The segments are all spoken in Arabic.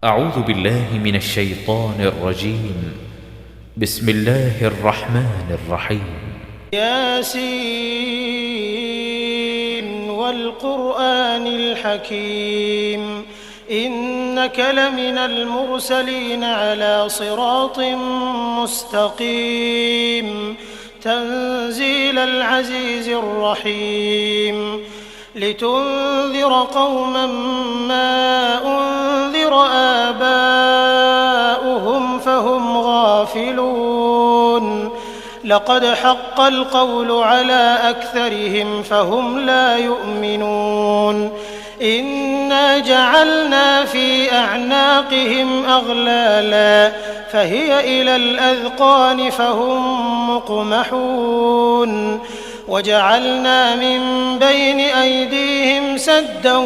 أعوذ بالله من الشيطان الرجيم. بسم الله الرحمن الرحيم. ياسين والقرآن الحكيم إنك لمن المرسلين على صراط مستقيم تنزيل العزيز الرحيم لتنذر قوما ما أنذر آباؤهم فهم غافلون لقد حق القول على أكثرهم فهم لا يؤمنون إنا جعلنا في أعناقهم أغلالا فهي إلى الأذقان فهم مقمحون وجعلنا من بين أيديهم سدا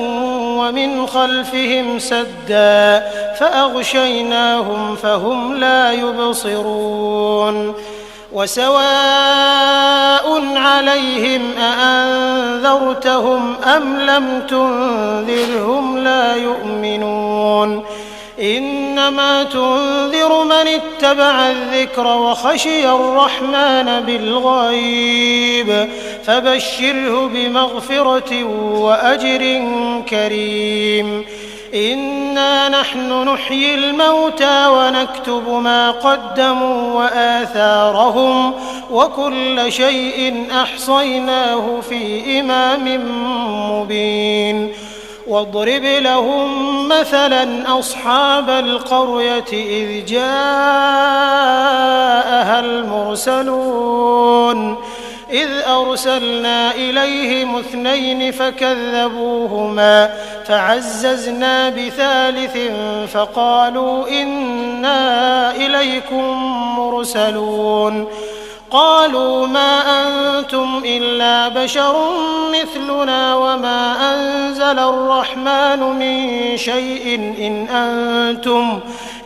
ومن خلفهم سدا فأغشيناهم فهم لا يبصرون وسواء عليهم أأنذرتهم أم لم تنذرهم لا يؤمنون إنما تنذر من اتبع الذكر وخشي الرحمن بالغيب فبشره بمغفرة وأجر كريم إنا نحن نحيي الموتى ونكتب ما قدموا وآثارهم وكل شيء أحصيناه في إمام مبين واضرب لهم مثلا أصحاب القرية إذ جاءها المرسلون إذ أرسلنا إليهم 2 فكذبوهما فعززنا بثالث فقالوا إنا إليكم مرسلون قالوا ما أنتم إلا بشر مثلنا وما أنزل الرحمن من شيء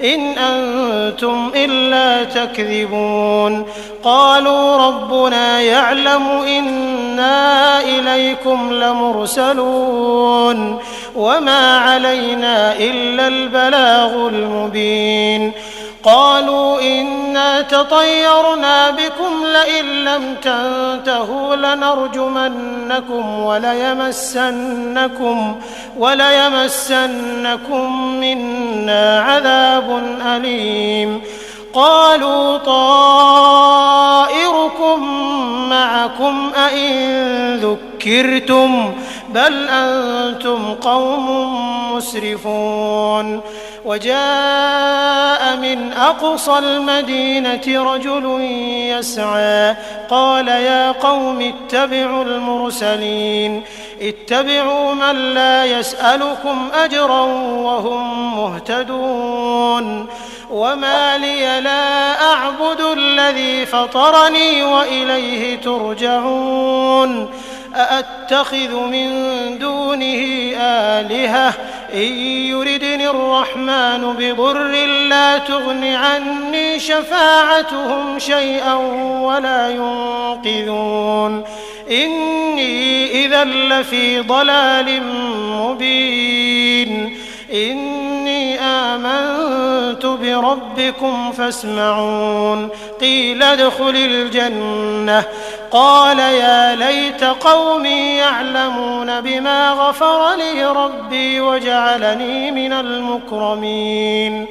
إن أنتم إلا تكذبون قالوا ربنا يعلم إنا إليكم لمرسلون وما علينا إلا البلاغ المبين قالوا إنا تطيرنا بكم لئن لم تنتهوا لنرجمنكم وليمسنكم منا عذاب أليم قالوا طائركم معكم أئن ذكرتم بل أنتم قوم مسرفون وجاء من أقصى المدينة رجل يسعى قال يا قوم اتبعوا المرسلين اتبعوا من لا يسألكم أجرا وهم مهتدون وما لي لا أعبد الذي فطرني وإليه ترجعون أأتخذ من دونه آلهة إن يردني الرحمن بضر لا تغن عني شفاعتهم شيئا ولا ينقذون إني إذا لفي ضلال مبين إني آمنت بربكم فاسمعون قيل ادخل الجنة قال يا ليت قومي يعلمون بما غفر لي ربي وجعلني من المكرمين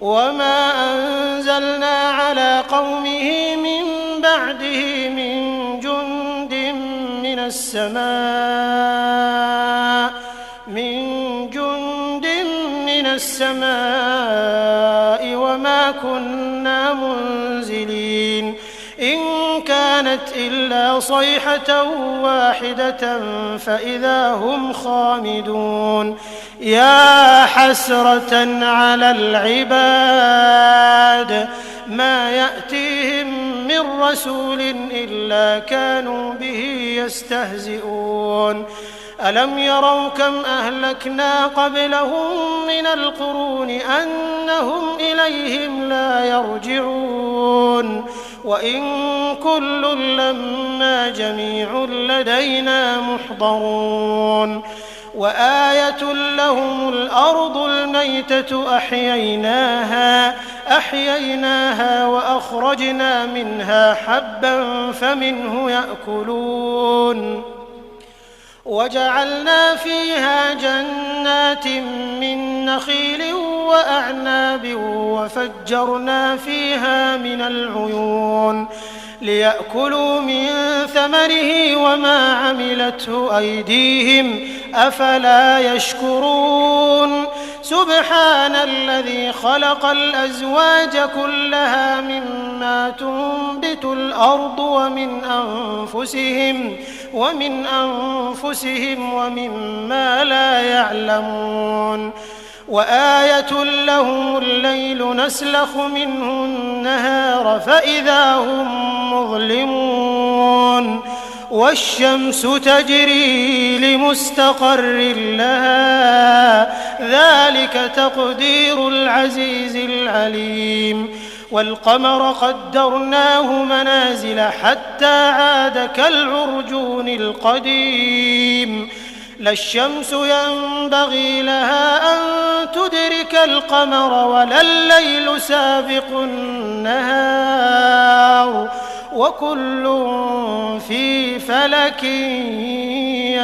وما أنزلنا على قومه من بعده من جند من السماء وما كنا منزلين إن كانت إلا صيحة واحدة فإذا هم خامدون يا حسرة على العباد ما يأتيهم من رسول إلا كانوا به يستهزئون ألم يروا كم أهلكنا قبلهم من القرون أنهم إليهم لا يرجعون وإن كل لما جميع لدينا محضرون وآية لهم الأرض الميتة أحييناها وأخرجنا منها حبا فمنه يأكلون وجعلنا فيها جنات من نخيل وأعناب وفجرنا فيها من العيون ليأكلوا من ثمره وما عملته أيديهم أفلا يشكرون سبحان الذي خلق الأزواج كلها مما تنبت الأرض ومن أنفسهم ومما لا يعلمون وآية لهم الليل نسلخ منه النهار فإذا هم مظلمون والشمس تجري لمستقر لها ذلك تقدير العزيز العليم والقمر قدرناه منازل حتى عاد كالعرجون القديم لا الشمس ينبغي لها أن تدرك القمر ولا الليل سابق النهار وكل في فلك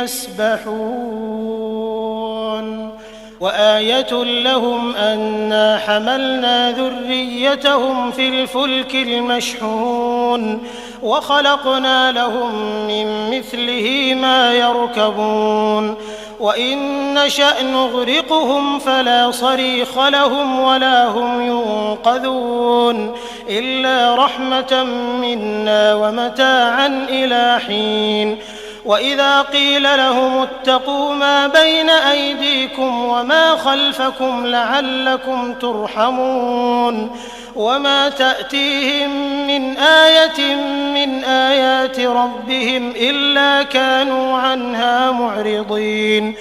يسبحون وآية لهم أنا حملنا ذريتهم في الفلك المشحون وخلقنا لهم من مثله ما يركبون وإن نشأ نغرقهم فلا صريخ لهم ولا هم ينقذون إلا رحمة منا ومتاعا إلى حين وإذا قيل لهم اتقوا ما بين أيديكم وما خلفكم لعلكم ترحمون وما تأتيهم من آية من آيات ربهم إلا كانوا عنها معرضين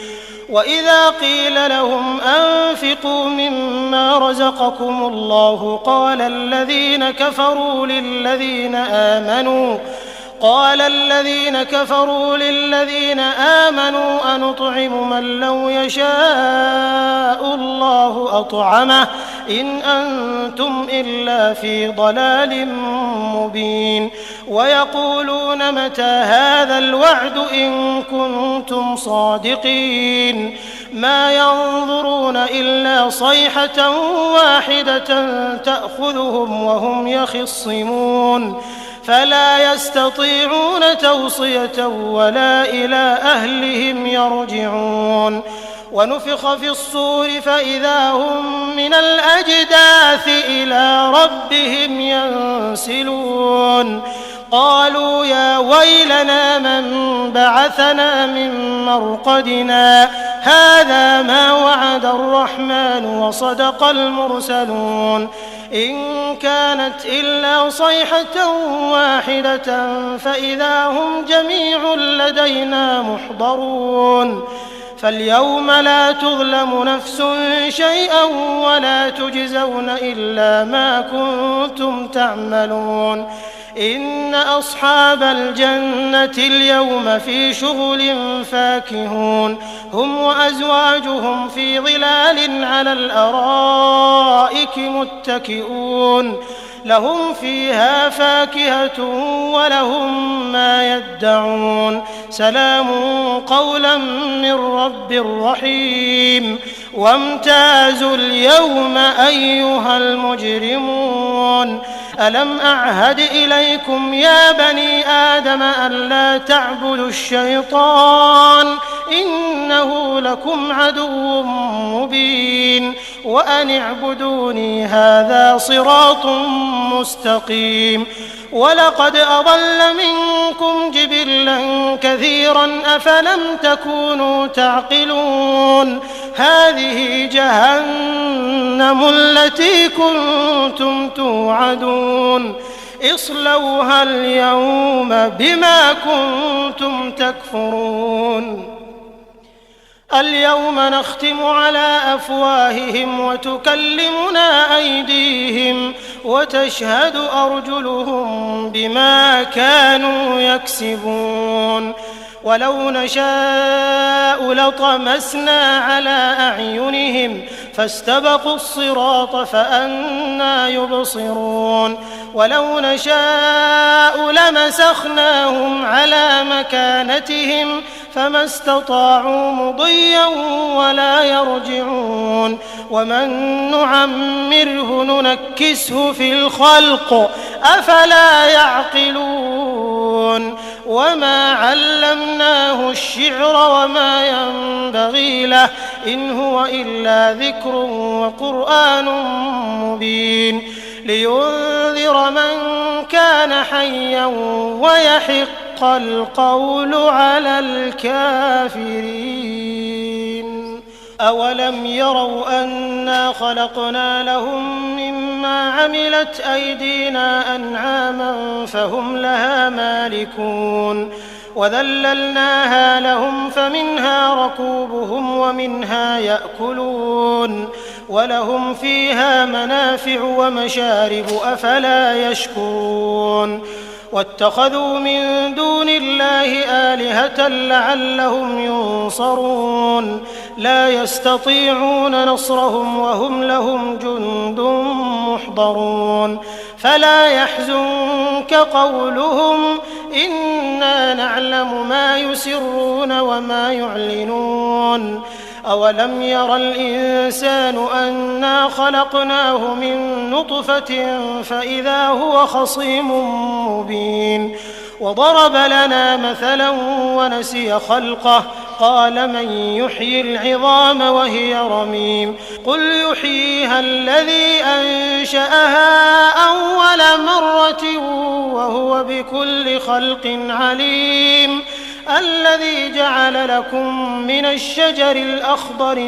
وإذا قيل لهم أنفقوا مما رزقكم الله قال الذين كفروا للذين آمنوا أنطعم من لو يشاء الله أطعمه إن أنتم إلا في ضلال مبين ويقولون متى هذا الوعد إن كنتم صادقين ما ينظرون إلا صيحة واحدة تأخذهم وهم يخصمون فلا يستطيعون توصية ولا إلى أهلهم يرجعون ونفخ في الصور فإذا هم من الأجداث إلى ربهم ينسلون قالوا يا ويلنا من بعثنا من مرقدنا هذا ما وعد الرحمن وصدق المرسلون إن كانت إلا صيحة واحدة فإذا هم جميع لدينا محضرون فاليوم لا تظلم نفس شيئا ولا تجزون إلا ما كنتم تعملون إن أصحاب الجنة اليوم في شغل فاكهون هم وأزواجهم في ظلال على الأرائك متكئون لهم فيها فاكهة ولهم ما يدعون سلام قولا من رب رحيم وامتازوا اليوم أيها المجرمون ألم أعهد إليكم يا بني آدم ألا تعبدوا الشيطان إنه لكم عدو مبين وأن اعبدوني هذا صراط مستقيم ولقد أضل منكم جبلا كثيرا أفلم تكونوا تعقلون هذه جهنم التي كنتم توعدون اصلوها اليوم بما كنتم تكفرون اليوم نختم على أفواههم وتكلمنا أيديهم وتشهد أرجلهم بما كانوا يكسبون ولو نشاء لطمسنا على أعينهم فاستبقوا الصراط فأنى يبصرون ولو نشاء لمسخناهم على مكانتهم فما استطاعوا مضيا ولا يرجعون ومن نعمره ننكسه في الخلق أفلا يعقلون وما علمناه الشعر وما ينبغي له إن هو إلا ذكر وقرآن مبين لينذر من كان حيا ويحق القول على الكافرين أولم يروا أنا خلقنا لهم مما عملت أيدينا أنعاما فهم لها مالكون وذللناها لهم فمنها ركوبهم ومنها يأكلون ولهم فيها منافع ومشارب أفلا يشكرون واتخذوا من دون الله آلهة لعلهم ينصرون لا يستطيعون نصرهم وهم لهم جند محضرون فلا يحزنك قولهم إنا نعلم ما يسرون وما يعلنون أولم ير الإنسان أنا خلقناه من نطفة فإذا هو خصيم مبين وضرب لنا مثلا ونسي خلقه قال من يحيي العظام وهي رميم قل يحييها الذي أنشأها أول مرة وهو بكل خلق عليم الذي جعل لكم من الشجر الأخضر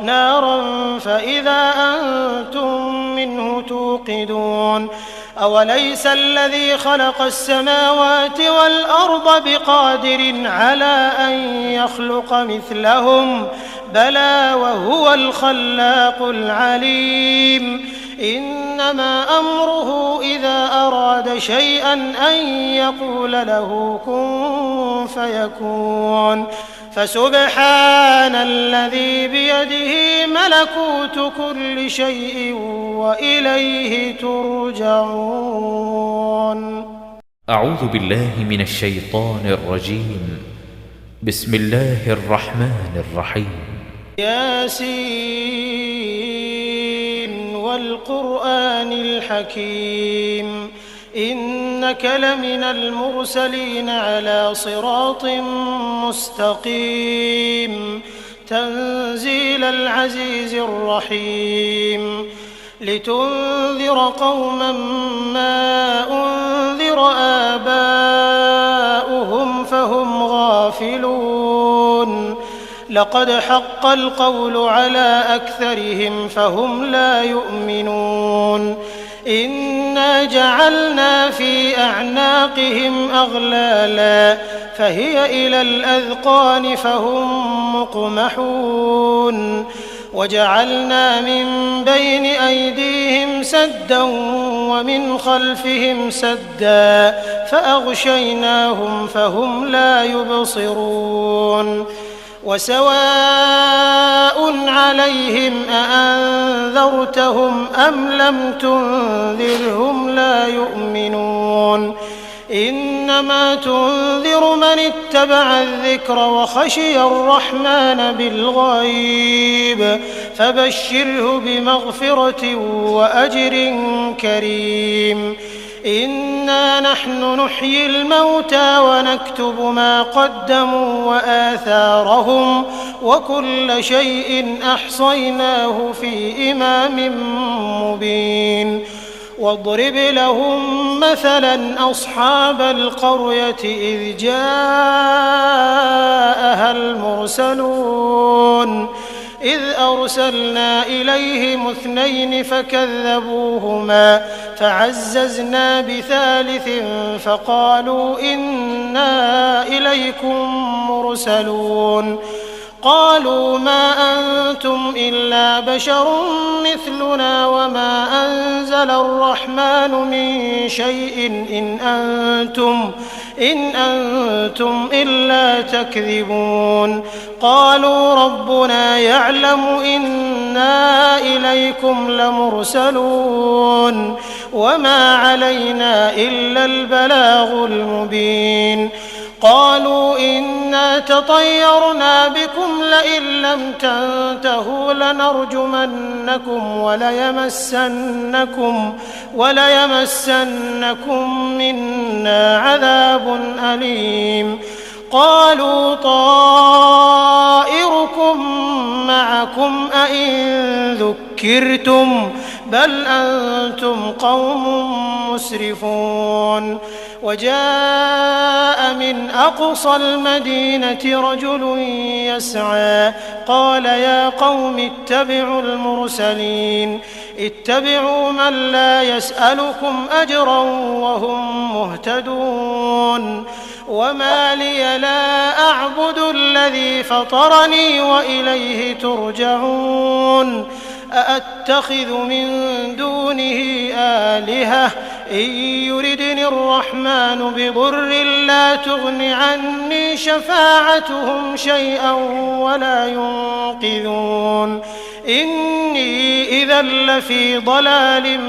نارا فإذا أنتم منه توقدون أوليس الذي خلق السماوات والأرض بقادر على أن يخلق مثلهم بلى وهو الخلاق العليم إنما أمره إذا أراد شيئا أن يقول له كن فيكون فسبحان الذي بيده ملكوت كل شيء وإليه ترجعون. أعوذ بالله من الشيطان الرجيم. بسم الله الرحمن الرحيم. ياسين والقرآن الحكيم إنك لمن المرسلين على صراط مستقيم تنزيل العزيز الرحيم لتنذر قوما ما أنذر آباؤهم فهم غافلون لقد حق القول على أكثرهم فهم لا يؤمنون إنا جعلنا في أعناقهم أغلالا فهي إلى الأذقان فهم مقمحون وجعلنا من بين أيديهم سدا ومن خلفهم سدا فأغشيناهم فهم لا يبصرون وسواء عليهم أأنذرتهم أم لم تنذرهم لا يؤمنون إنما تنذر من اتبع الذكر وخشي الرحمن بالغيب فبشره بمغفرة وأجر كريم إنا نحن نحيي الموتى ونكتب ما قدموا وآثارهم وكل شيء أحصيناه في إمام مبين واضرب لهم مثلا أصحاب القرية إذ جاءها المرسلون إذ أرسلنا إليهم 2 فكذبوهما فعززنا بثالث فقالوا إنا إليكم مرسلون قالوا ما أنتم إلا بشر مثلنا وما أنزل الرحمن من شيء إن أنتم إلا تكذبون قالوا ربنا يعلم إنا إليكم لمرسلون وما علينا إلا البلاغ المبين قالوا إنا تطيرنا بكم لئن لم تنتهوا لنرجمنكم وليمسنكم منا عذاب أليم قالوا طائركم معكم أئن ذكرتم بل أنتم قوم مسرفون وجاء من أقصى المدينة رجل يسعى قال يا قوم اتبعوا المرسلين اتبعوا من لا يسألكم أجرا وهم مهتدون وما لي لا أعبد الذي فطرني وإليه ترجعون أأتخذ من دونه آلهة إن يردني الرحمن بضر لا تغن عني شفاعتهم شيئا ولا ينقذون إني إذا لفي ضلال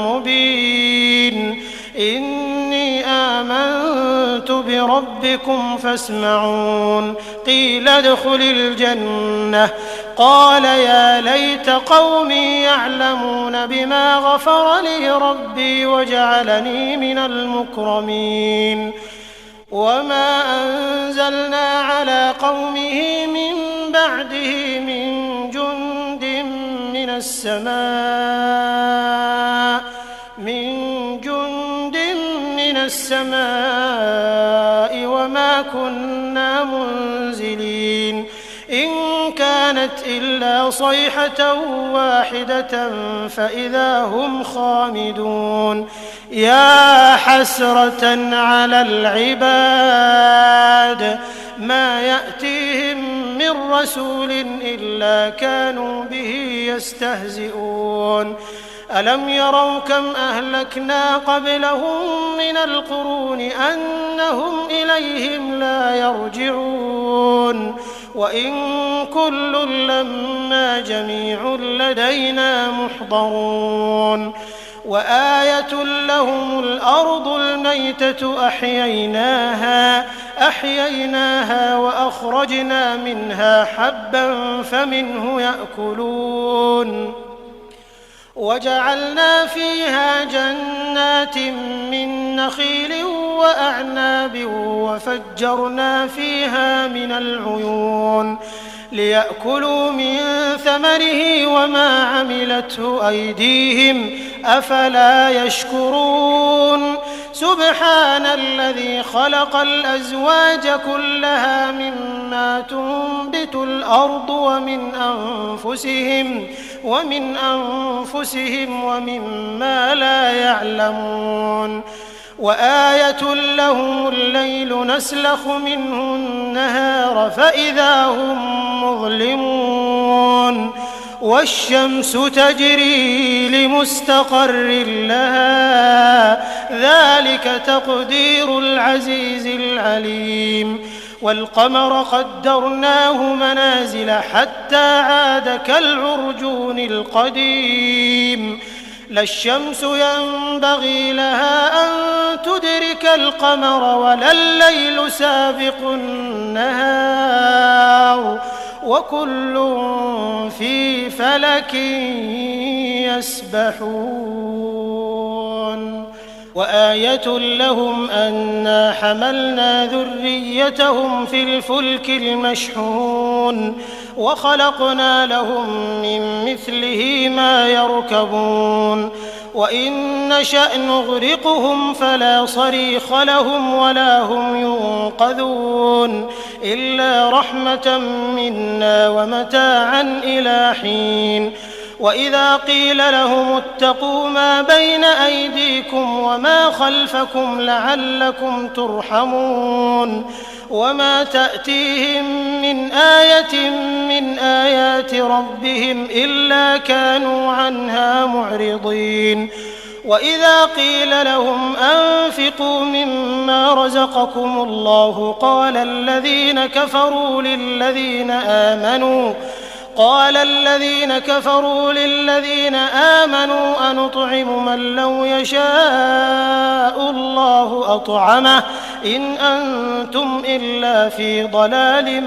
مبين إني آمنت بربكم فاسمعون قيل ادخل الجنة قال يا ليت قومي يعلمون بما غفر لي ربي وجعلني من المكرمين وما أنزلنا على قومه من بعده من جند من السماء وما كنا منزلين إن كانت إلا صيحة واحدة فإذا هم خامدون يا حسرة على العباد ما يأتيهم من رسول إلا كانوا به يستهزئون ألم يروا كم أهلكنا قبلهم من القرون أنهم إليهم لا يرجعون وإن كل لما جميع لدينا محضرون وآية لهم الأرض الميتة أحييناها وأخرجنا منها حبا فمنه يأكلون وجعلنا فيها جنات من نخيل وأعناب وفجرنا فيها من العيون ليأكلوا من ثمره وما عملته أيديهم أفلا يشكرون سبحان الذي خلق الأزواج كلها مما تنبت الأرض ومن أنفسهم ومما لا يعلمون وآية لهم الليل نسلخ منه النهار فإذا هم مظلمون والشمس تجري لمستقر لها ذلك تقدير العزيز العليم والقمر قدرناه منازل حتى عاد كالعرجون القديم لا الشمس ينبغي لها أن تدرك القمر ولا الليل سابق النهار وكل في فلك يسبحون وآية لهم أنا حملنا ذريتهم في الفلك المشحون وخلقنا لهم من مثله ما يركبون وإن نشأ نغرقهم فلا صريخ لهم ولا هم ينقذون إلا رحمة منا ومتاعا إلى حين وإذا قيل لهم اتقوا ما بين أيديكم وما خلفكم لعلكم ترحمون وما تأتيهم من آية من آيات ربهم إلا كانوا عنها معرضين وإذا قيل لهم أنفقوا مما رزقكم الله قال الذين كفروا للذين آمنوا أنطعم من لو يشاء الله أطعمه إن أنتم إلا في ضلال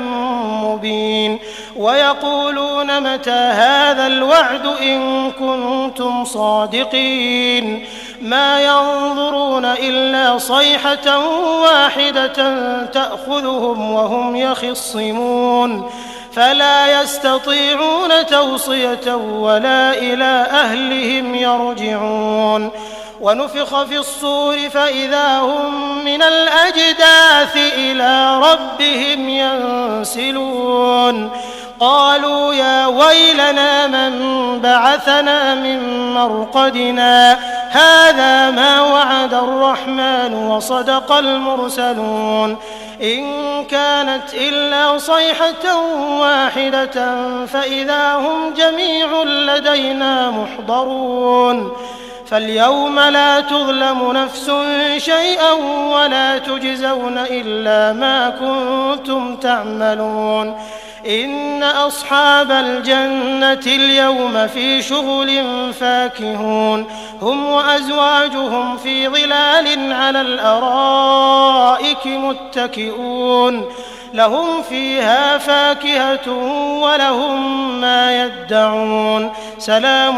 مبين ويقولون متى هذا الوعد إن كنتم صادقين ما ينظرون إلا صيحة واحدة تأخذهم وهم يخصمون فلا يستطيعون توصية ولا إلى أهلهم يرجعون ونفخ في الصور فإذا هم من الأجداث إلى ربهم ينسلون قالوا يا ويلنا من بعثنا من مرقدنا هذا ما وعد الرحمن وصدق المرسلون إن كانت إلا صيحة واحدة فإذا هم جميع لدينا محضرون فاليوم لا تظلم نفس شيئا ولا تجزون إلا ما كنتم تعملون إن أصحاب الجنة اليوم في شغل فاكهون هم وأزواجهم في ظلال على الأرائك متكئون لهم فيها فاكهة ولهم ما يدعون سلام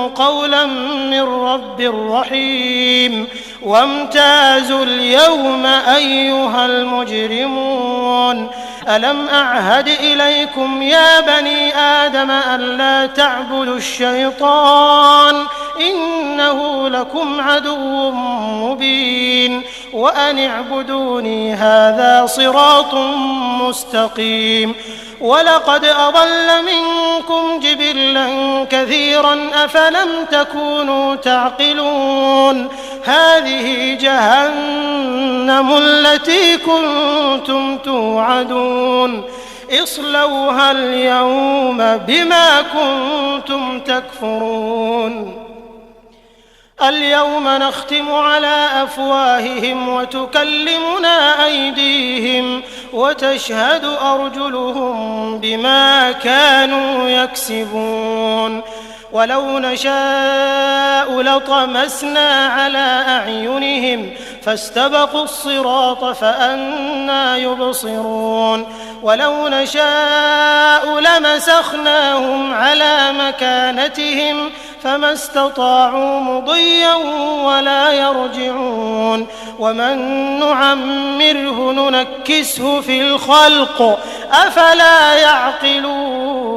قولا من رب رحيم وامتازوا اليوم أيها المجرمون ألم أعهد إليكم يا بني آدم ألا تعبدوا الشيطان إنه لكم عدو مبين وأن اعبدوني هذا صراط مستقيم ولقد أضل منكم جبلا كثيرا أفلم تكونوا تعقلون هذه جهنم التي كنتم توعدون اصلوها اليوم بما كنتم تكفرون اليوم نختم على أفواههم وتكلمنا أيديهم وتشهد أرجلهم بما كانوا يكسبون ولو نشاء لطمسنا على أعينهم فاستبقوا الصراط فأنى يبصرون ولو نشاء لمسخناهم على مكانتهم فما استطاعوا مضيا ولا يرجعون ومن نعمره ننكسه في الخلق أفلا يعقلون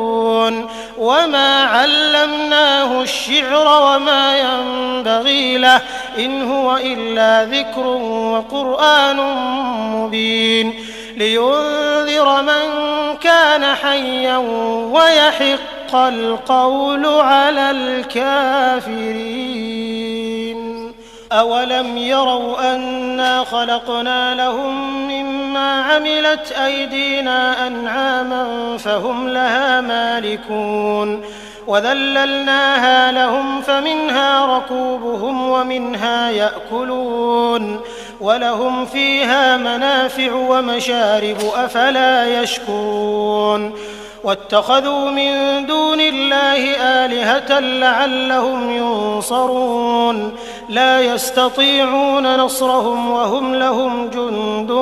وما علمناه الشعر وما ينبغي له إن هو إلا ذكر وقرآن مبين لينذر من كان حيا ويحق القول على الكافرين أولم يروا أنا خلقنا لهم مما عملت أيدينا أنعاما فهم لها مالكون وذللناها لهم فمنها ركوبهم ومنها يأكلون ولهم فيها منافع ومشارب أفلا يشكرون واتخذوا من دون الله آلهة لعلهم ينصرون لا يستطيعون نصرهم وهم لهم جند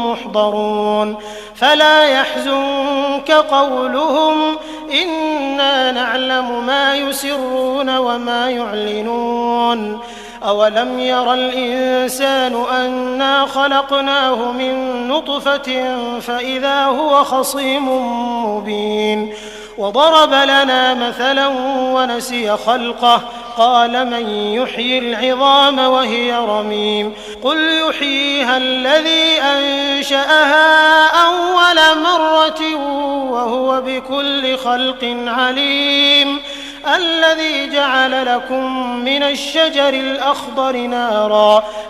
محضرون فلا يحزنك قولهم إنا نعلم ما يسرون وما يعلنون أولم ير الإنسان أنا خلقناه من نطفة فإذا هو خصيم مبين وضرب لنا مثلا ونسي خلقه قال من يحيي العظام وهي رميم قل يحييها الذي أنشأها أول مرة وهو بكل خلق عليم الذي جعل لكم من الشجر الأخضر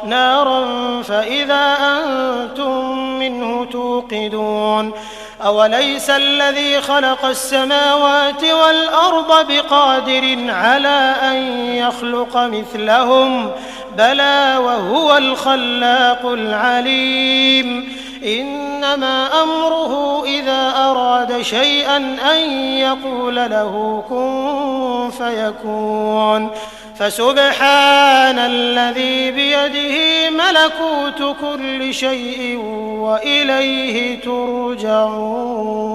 نارا فإذا أنتم منه توقدون أوليس الذي خلق السماوات والأرض بقادر على أن يخلق مثلهم بلى وهو الخلاق العليم إنما أمره إذا أراد شيئا أن يقول له كن فيكون فسبحان الذي بيده ملكوت كل شيء وإليه ترجعون.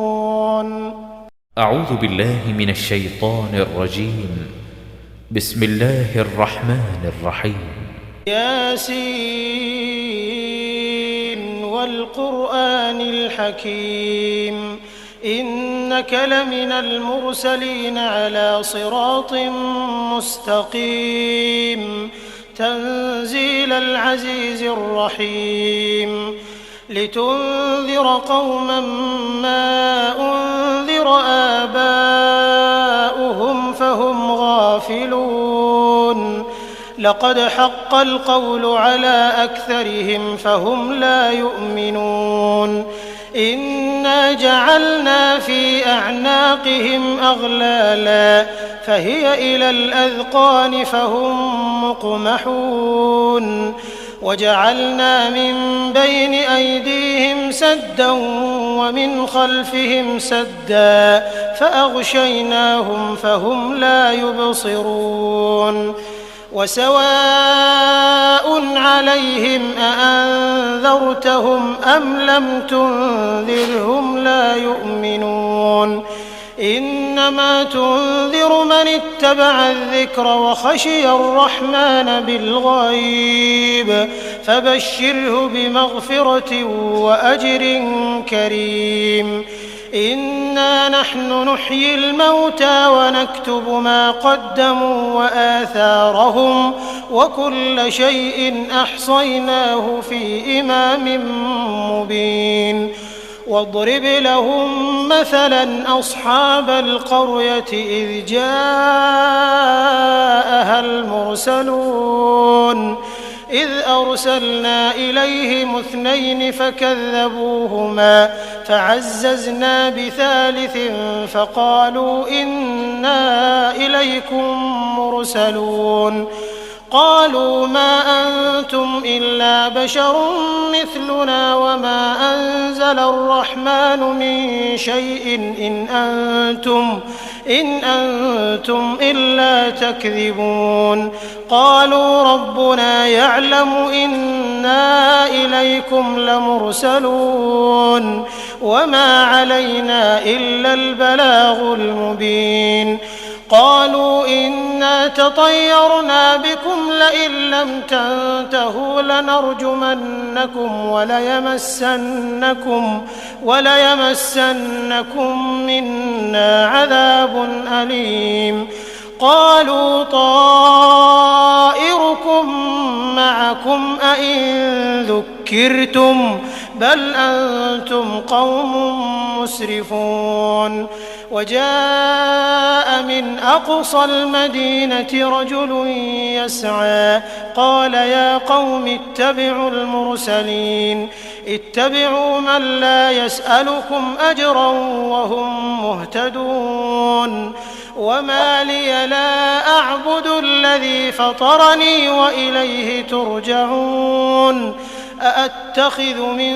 أعوذ بالله من الشيطان الرجيم. بسم الله الرحمن الرحيم. ياسين والقرآن الحكيم إنك لمن المرسلين على صراط مستقيم تنزيل العزيز الرحيم لتنذر قوما ما أنذر آباؤهم فهم غافلون لقد حق القول على أكثرهم فهم لا يؤمنون إنا جعلنا في أعناقهم أغلالا فهي إلى الأذقان فهم مقمحون وجعلنا من بين أيديهم سدا ومن خلفهم سدا فأغشيناهم فهم لا يبصرون وسواء عليهم أأنذرتهم أم لم تنذرهم لا يؤمنون إنما تنذر من اتبع الذكر وخشي الرحمن بالغيب فبشره بمغفرة وأجر كريم إنا نحن نحيي الموتى ونكتب ما قدموا وآثارهم وكل شيء أحصيناه في إمام مبين واضرب لهم مثلا أصحاب القرية إذ جاءها المرسلون إذ أرسلنا إليهم 2 فكذبوهما فعززنا بثالث فقالوا إنا إليكم مرسلون قالوا ما أنتم إلا بشر مثلنا وما أنزل الرحمن من شيء إن أنتم إلا تكذبون قالوا ربنا يعلم إنا إليكم لمرسلون وما علينا إلا البلاغ المبين قالوا إنا تطيرنا بكم لئن لم تنتهوا لنرجمنكم وليمسنكم منا عذاب أليم قالوا طائركم معكم أئن ذكرتم بل أنتم قوم مسرفون وجاء من أقصى المدينة رجل يسعى قال يا قوم اتبعوا المرسلين اتبعوا من لا يسألكم أجرا وهم مهتدون وما لي لا أعبد الذي فطرني وإليه ترجعون أأتخذ من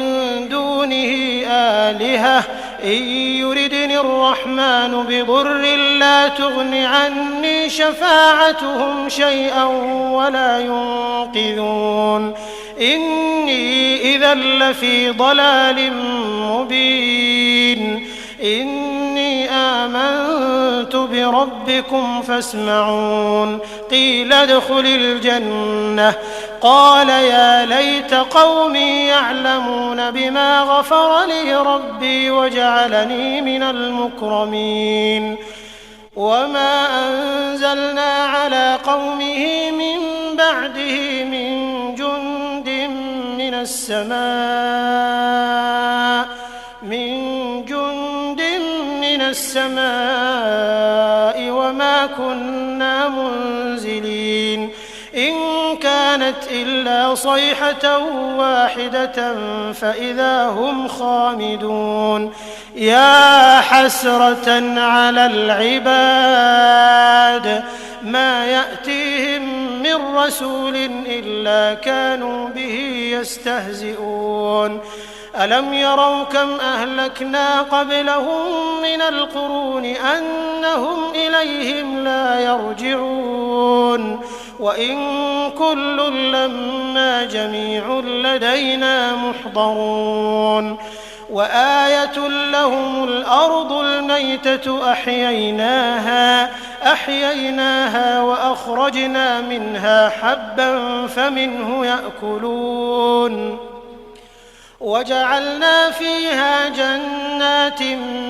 دونه آلهة إن يردني الرحمن بضر لا تغن عني شفاعتهم شيئا ولا ينقذون إني إذا لفي ضلال مبين إني آمنت بربكم فاسمعون قيل ادخل الجنة قال يا ليت قومي يعلمون بما غفر لي ربي وجعلني من المكرمين وما أنزلنا على قومه من بعده من جند من السماء وما وما كنا منزلين إن كانت إلا صيحة واحدة فإذا هم خامدون يا حسرة على العباد ما يأتيهم من رسول إلا كانوا به يستهزئون ألم يروا كم أهلكنا قبلهم من القرون أنهم إليهم لا يرجعون وإن كل لما جميع لدينا محضرون وآية لهم الأرض الميتة أحييناها وأخرجنا منها حبا فمنه يأكلون وجعلنا فيها جنات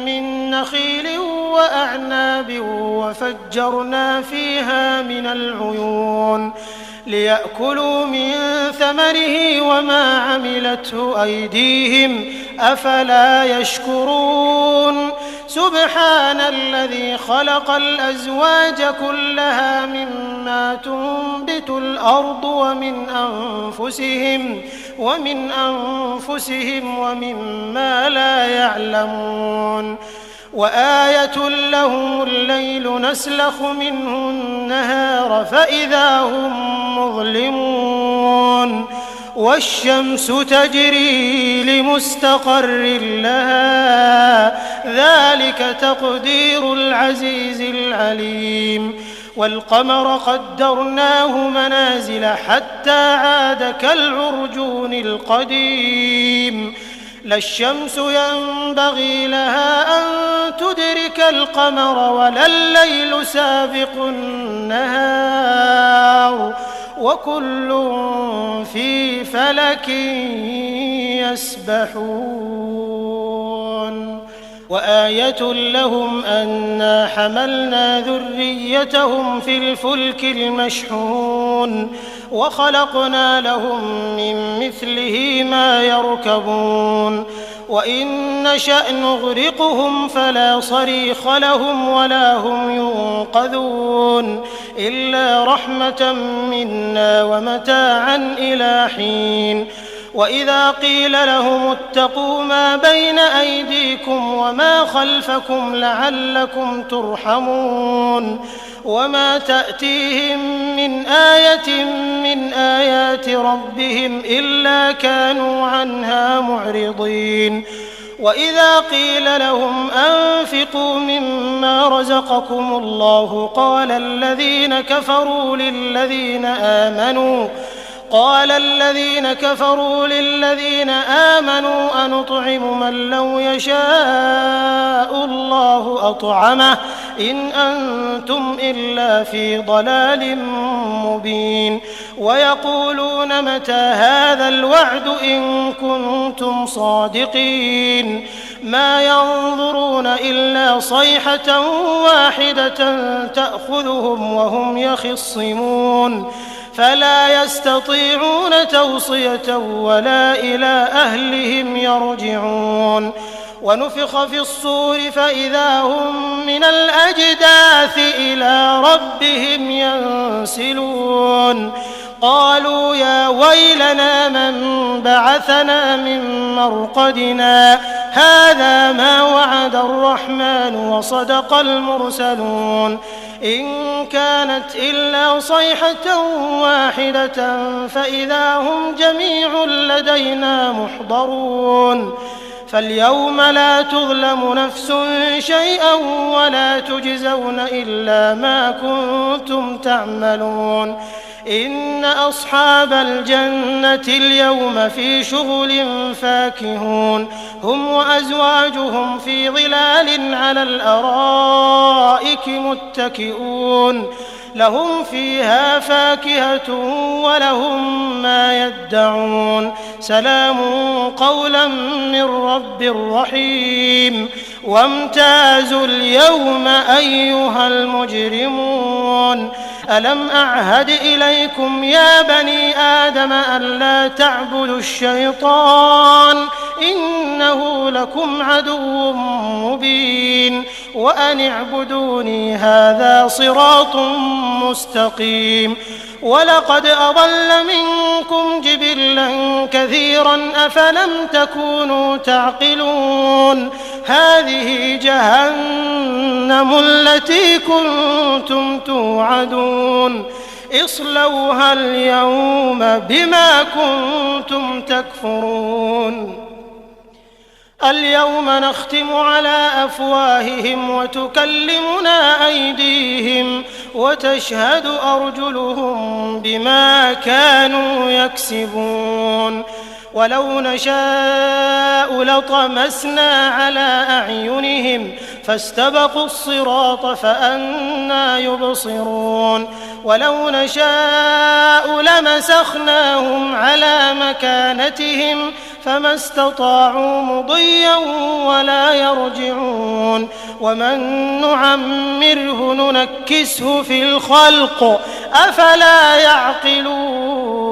من نخيل وأعناب وفجرنا فيها من العيون ليأكلوا من ثمره وما عملته أيديهم أفلا يشكرون سبحان الذي خلق الأزواج كلها مما تنبت الأرض ومن أنفسهم ومما لا يعلمون وآية لهم الليل نسلخ منه النهار فإذا هم مظلمون والشمس تجري لمستقر لها ذلك تقدير العزيز العليم والقمر قدرناه منازل حتى عاد كالعرجون القديم لا الشمس ينبغي لها أن تدرك القمر ولا الليل سابق النهار وكل في فلك يسبحون وآية لهم أنا حملنا ذريتهم في الفلك المشحون وخلقنا لهم من مثله ما يركبون وإن نشأ نغرقهم فلا صريخ لهم ولا هم ينقذون إلا رحمة منا ومتاعا إلى حين وإذا قيل لهم اتقوا ما بين أيديكم وما خلفكم لعلكم ترحمون وما تأتيهم من آية من آيات ربهم إلا كانوا عنها معرضين وإذا قيل لهم أنفقوا مما رزقكم الله قال الذين كفروا للذين آمنوا أنطعم من لو يشاء الله أطعمه إن أنتم إلا في ضلال مبين ويقولون متى هذا الوعد إن كنتم صادقين ما ينظرون إلا صيحة واحدة تأخذهم وهم يخصمون فلا يستطيعون توصية ولا إلى أهلهم يرجعون ونفخ في الصور فإذا هم من الأجداث إلى ربهم ينسلون قالوا يا ويلنا من بعثنا من مرقدنا هذا ما وعد الرحمن وصدق المرسلون إن كانت إلا صيحة واحدة فإذا هم جميع لدينا محضرون فاليوم لا تظلم نفس شيئا ولا تجزون إلا ما كنتم تعملون إن أصحاب الجنة اليوم في شغل فاكهون هم وأزواجهم في ظلال على الأرائك متكئون لهم فيها فاكهة ولهم ما يدعون سلام قولا من رب رحيم وامتازوا اليوم أيها المجرمون ألم أعهد إليكم يا بني آدم ألا تعبدوا الشيطان إنه لكم عدو مبين وأن اعبدوني هذا صراط مستقيم ولقد أضل منكم جبلا كثيرا أفلم تكونوا تعقلون هذه جهنم التي كنتم توعدون اصلوها اليوم بما كنتم تكفرون اليوم نختم على أفواههم وتكلمنا أيديهم وتشهد أرجلهم بما كانوا يكسبون ولو نشاء لطمسنا على أعينهم فاستبقوا الصراط فأنى يبصرون ولو نشاء لمسخناهم على مكانتهم فما استطاعوا مضيا ولا يرجعون ومن نعمره ننكسه في الخلق أفلا يعقلون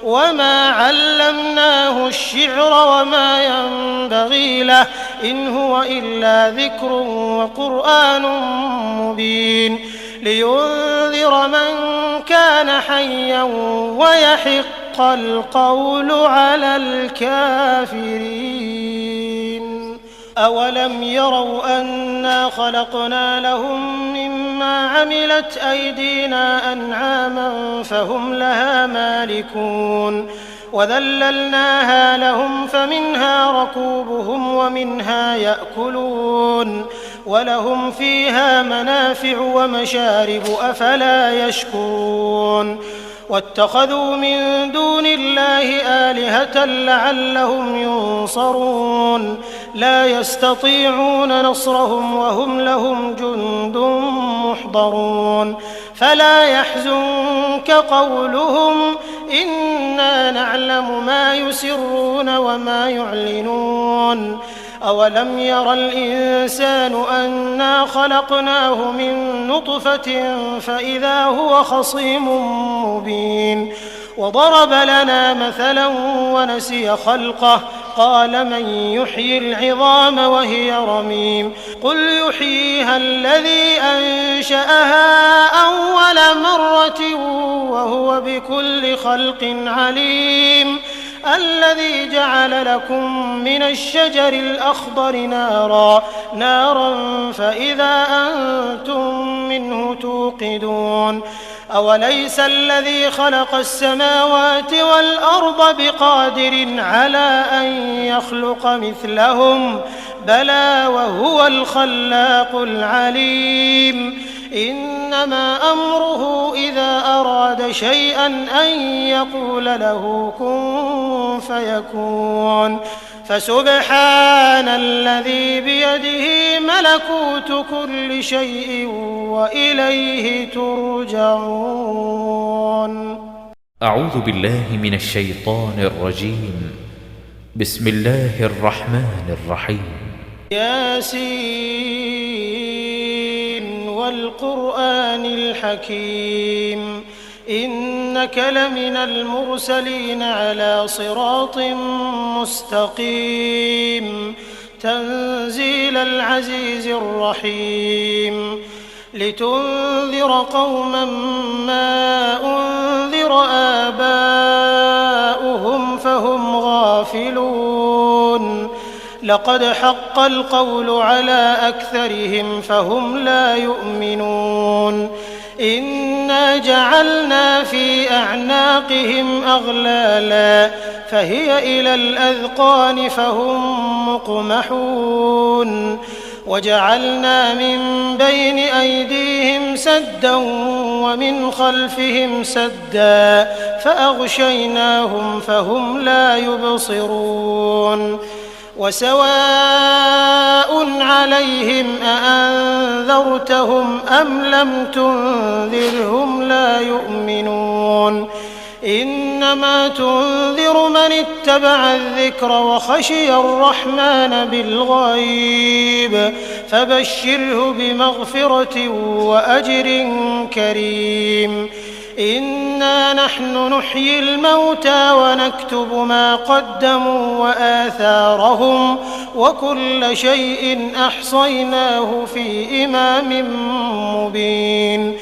وما علمناه الشعر وما ينبغي له إن هو إلا ذكر وقرآن مبين لينذر من كان حيا ويحق القول على الكافرين أولم يروا أنا خلقنا لهم مما عملت أيدينا أنعاما فهم لها مالكون وذللناها لهم فمنها ركوبهم ومنها يأكلون ولهم فيها منافع ومشارب أفلا يشكرون واتخذوا من دون الله آلهة لعلهم ينصرون لا يستطيعون نصرهم وهم لهم جند محضرون فلا يحزنك قولهم إنا نعلم ما يسرون وما يعلنون أولم ير الإنسان أنا خلقناه من نطفة فإذا هو خصيم مبين وضرب لنا مثلا ونسي خلقه قال من يحيي العظام وهي رميم قل يحييها الذي أنشأها أول مرة وهو بكل خلق عليم الذي جعل لكم من الشجر الأخضر نارا فإذا أنتم منه توقدون أوليس الذي خلق السماوات والأرض بقادر على أن يخلق مثلهم بلى وهو الخلاق العليم إنما أمره إذا أراد شيئا أن يقول له كن فيكون فسبحان الذي بيده ملكوت كل شيء وإليه ترجعون أعوذ بالله من الشيطان الرجيم بسم الله الرحمن الرحيم ياسين والقرآن الحكيم إنك لمن المرسلين على صراط مستقيم تنزيل العزيز الرحيم لتنذر قوما ما أنذر آباؤهم فهم غافلون لقد حق القول على أكثرهم فهم لا يؤمنون إنا جعلنا في أعناقهم أغلالا فهي إلى الأذقان فهم مقمحون وجعلنا من بين أيديهم سدا ومن خلفهم سدا فأغشيناهم فهم لا يبصرون وسواء عليهم أأنذرتهم أم لم تنذرهم لا يؤمنون إنما تنذر من اتبع الذكر وخشي الرحمن بالغيب فبشره بمغفرة وأجر كريم إنا نحن نحيي الموتى ونكتب ما قدموا وآثارهم وكل شيء أحصيناه في إمام مبين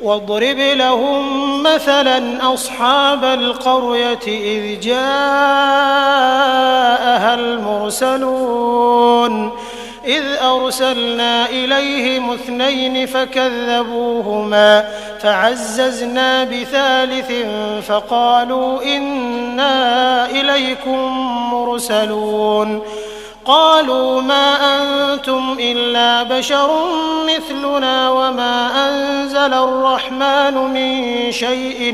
واضرب لهم مثلا أصحاب القرية إذ جاءها المرسلون إذ أرسلنا إليهم 2 فكذبوهما فعززنا بثالث فقالوا إنا إليكم مرسلون قالوا ما أنتم إلا بشر مثلنا وما أنزل الرحمن من شيء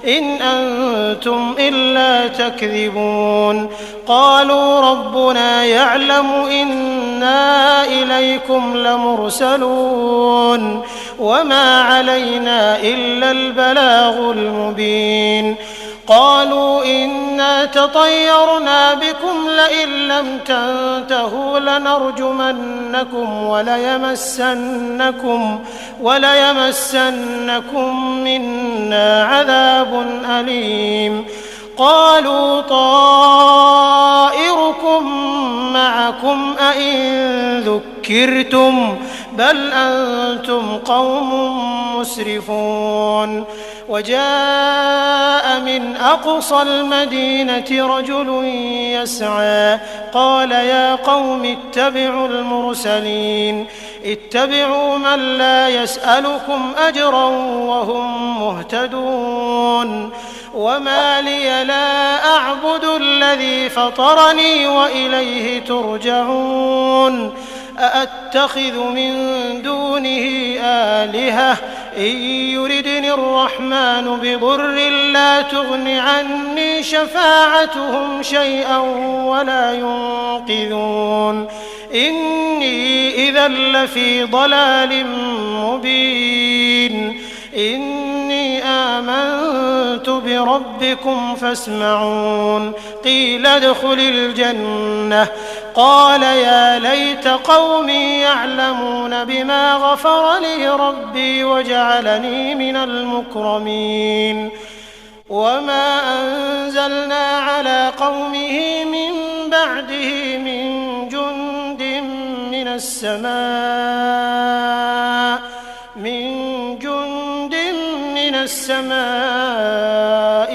إن أنتم إلا تكذبون قالوا ربنا يعلم إنا إليكم لمرسلون وما علينا إلا البلاغ المبين قالوا إنا تطيرنا بكم لئن لم تنتهوا لنرجمنكم وليمسنكم منا عذاب أليم قالوا طائركم معكم أئن ذكرتم بل أنتم قوم مسرفون وجاء من أقصى المدينة رجل يسعى قال يا قوم اتبعوا المرسلين اتبعوا من لا يسألكم أجرا وهم مهتدون وما لي لا أعبد الذي فطرني وإليه ترجعون أأتخذ من دونه آلهة إن يردني الرحمن بضر لا تغن عني شفاعتهم شيئا ولا ينقذون إني إذا لفي ضلال مبين إني آمنت بربكم فاسمعون قيل ادخل الجنة قال يا ليت قومي يعلمون بما غفر لي ربي وجعلني من المكرمين وما أنزلنا على قومه من بعده من جند من السماء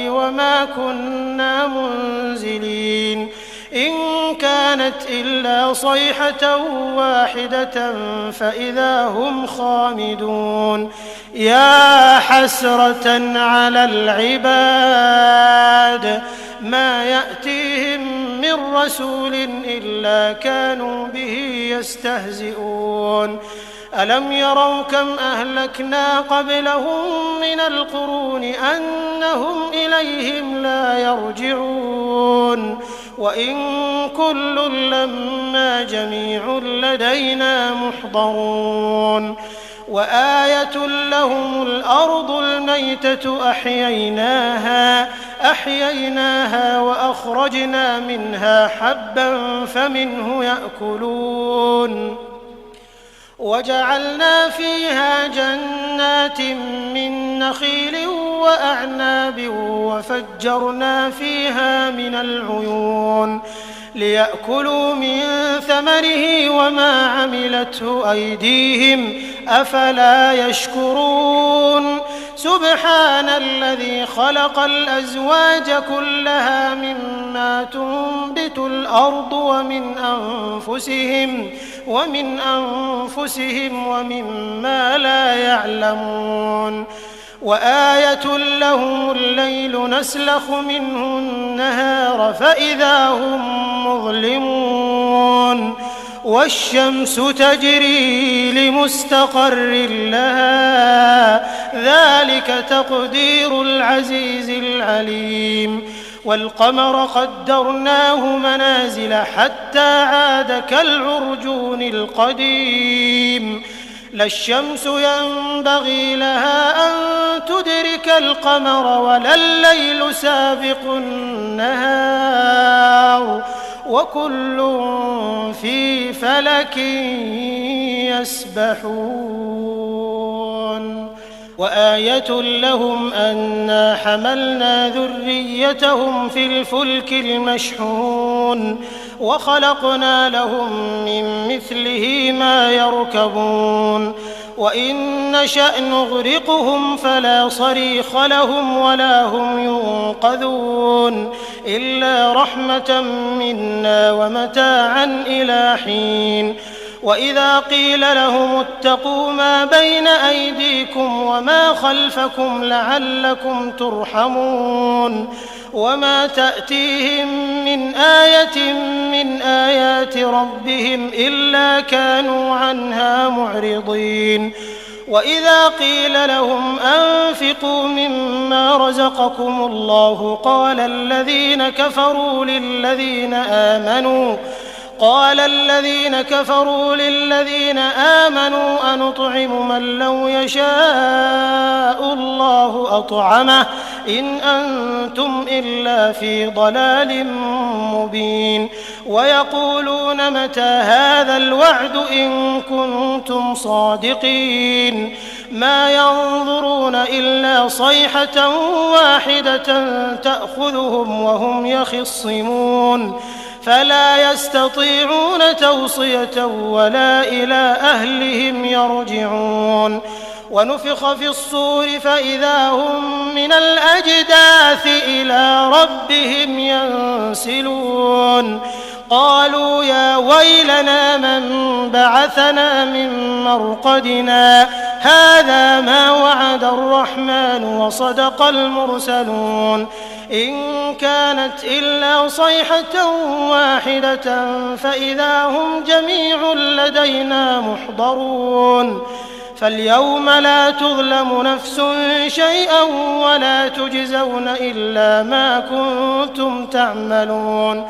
وما كنا منزلين إن كانت إلا صيحة واحدة فإذا هم خامدون يا حسرة على العباد ما يأتيهم من رسول إلا كانوا به يستهزئون ألم يروا كم أهلكنا قبلهم من القرون أنهم إليهم لا يرجعون وإن كل لما جميع لدينا محضرون وآية لهم الأرض الميتة أحييناها وأخرجنا منها حبا فمنه يأكلون وجعلنا فيها جنات من نخيل وأعناب وفجرنا فيها من العيون ليأكلوا من ثمره وما عملته أيديهم أفلا يشكرون سبحان الذي خلق الأزواج كلها مما تنبت الأرض ومن أنفسهم ومما لا يعلمون وآية لهم الليل نسلخ منه النهار فإذا هم مظلمون والشمس تجري لمستقر لها ذلك تقدير العزيز العليم والقمر قدرناه منازل حتى عاد كالعرجون القديم لا الشمس ينبغي لها أن تدرك القمر ولا الليل سابق النهار وكل في فلك يسبحون وآية لهم أنا حملنا ذريتهم في الفلك المشحون وخلقنا لهم من مثله ما يركبون وإن نشأ نغرقهم فلا صريخ لهم ولا هم ينقذون إلا رحمة منا ومتاعا إلى حين وإذا قيل لهم اتقوا ما بين أيديكم وما خلفكم لعلكم ترحمون وما تأتيهم من آية من آيات ربهم إلا كانوا عنها معرضين وإذا قيل لهم أنفقوا مما رزقكم الله قال الذين كفروا للذين آمنوا أنطعم من لو يشاء الله أطعمه إن أنتم إلا في ضلال مبين ويقولون متى هذا الوعد إن كنتم صادقين ما ينظرون إلا صيحة واحدة تأخذهم وهم يخصمون فلا يستطيعون توصية ولا إلى أهلهم يرجعون ونفخ في الصور فإذا هم من الأجداث إلى ربهم ينسلون قالوا يا ويلنا من بعثنا من مرقدنا هذا ما وعد الرحمن وصدق المرسلون إن كانت إلا صيحة واحدة فإذا هم جميع لدينا محضرون فاليوم لا تظلم نفس شيئا ولا تجزون إلا ما كنتم تعملون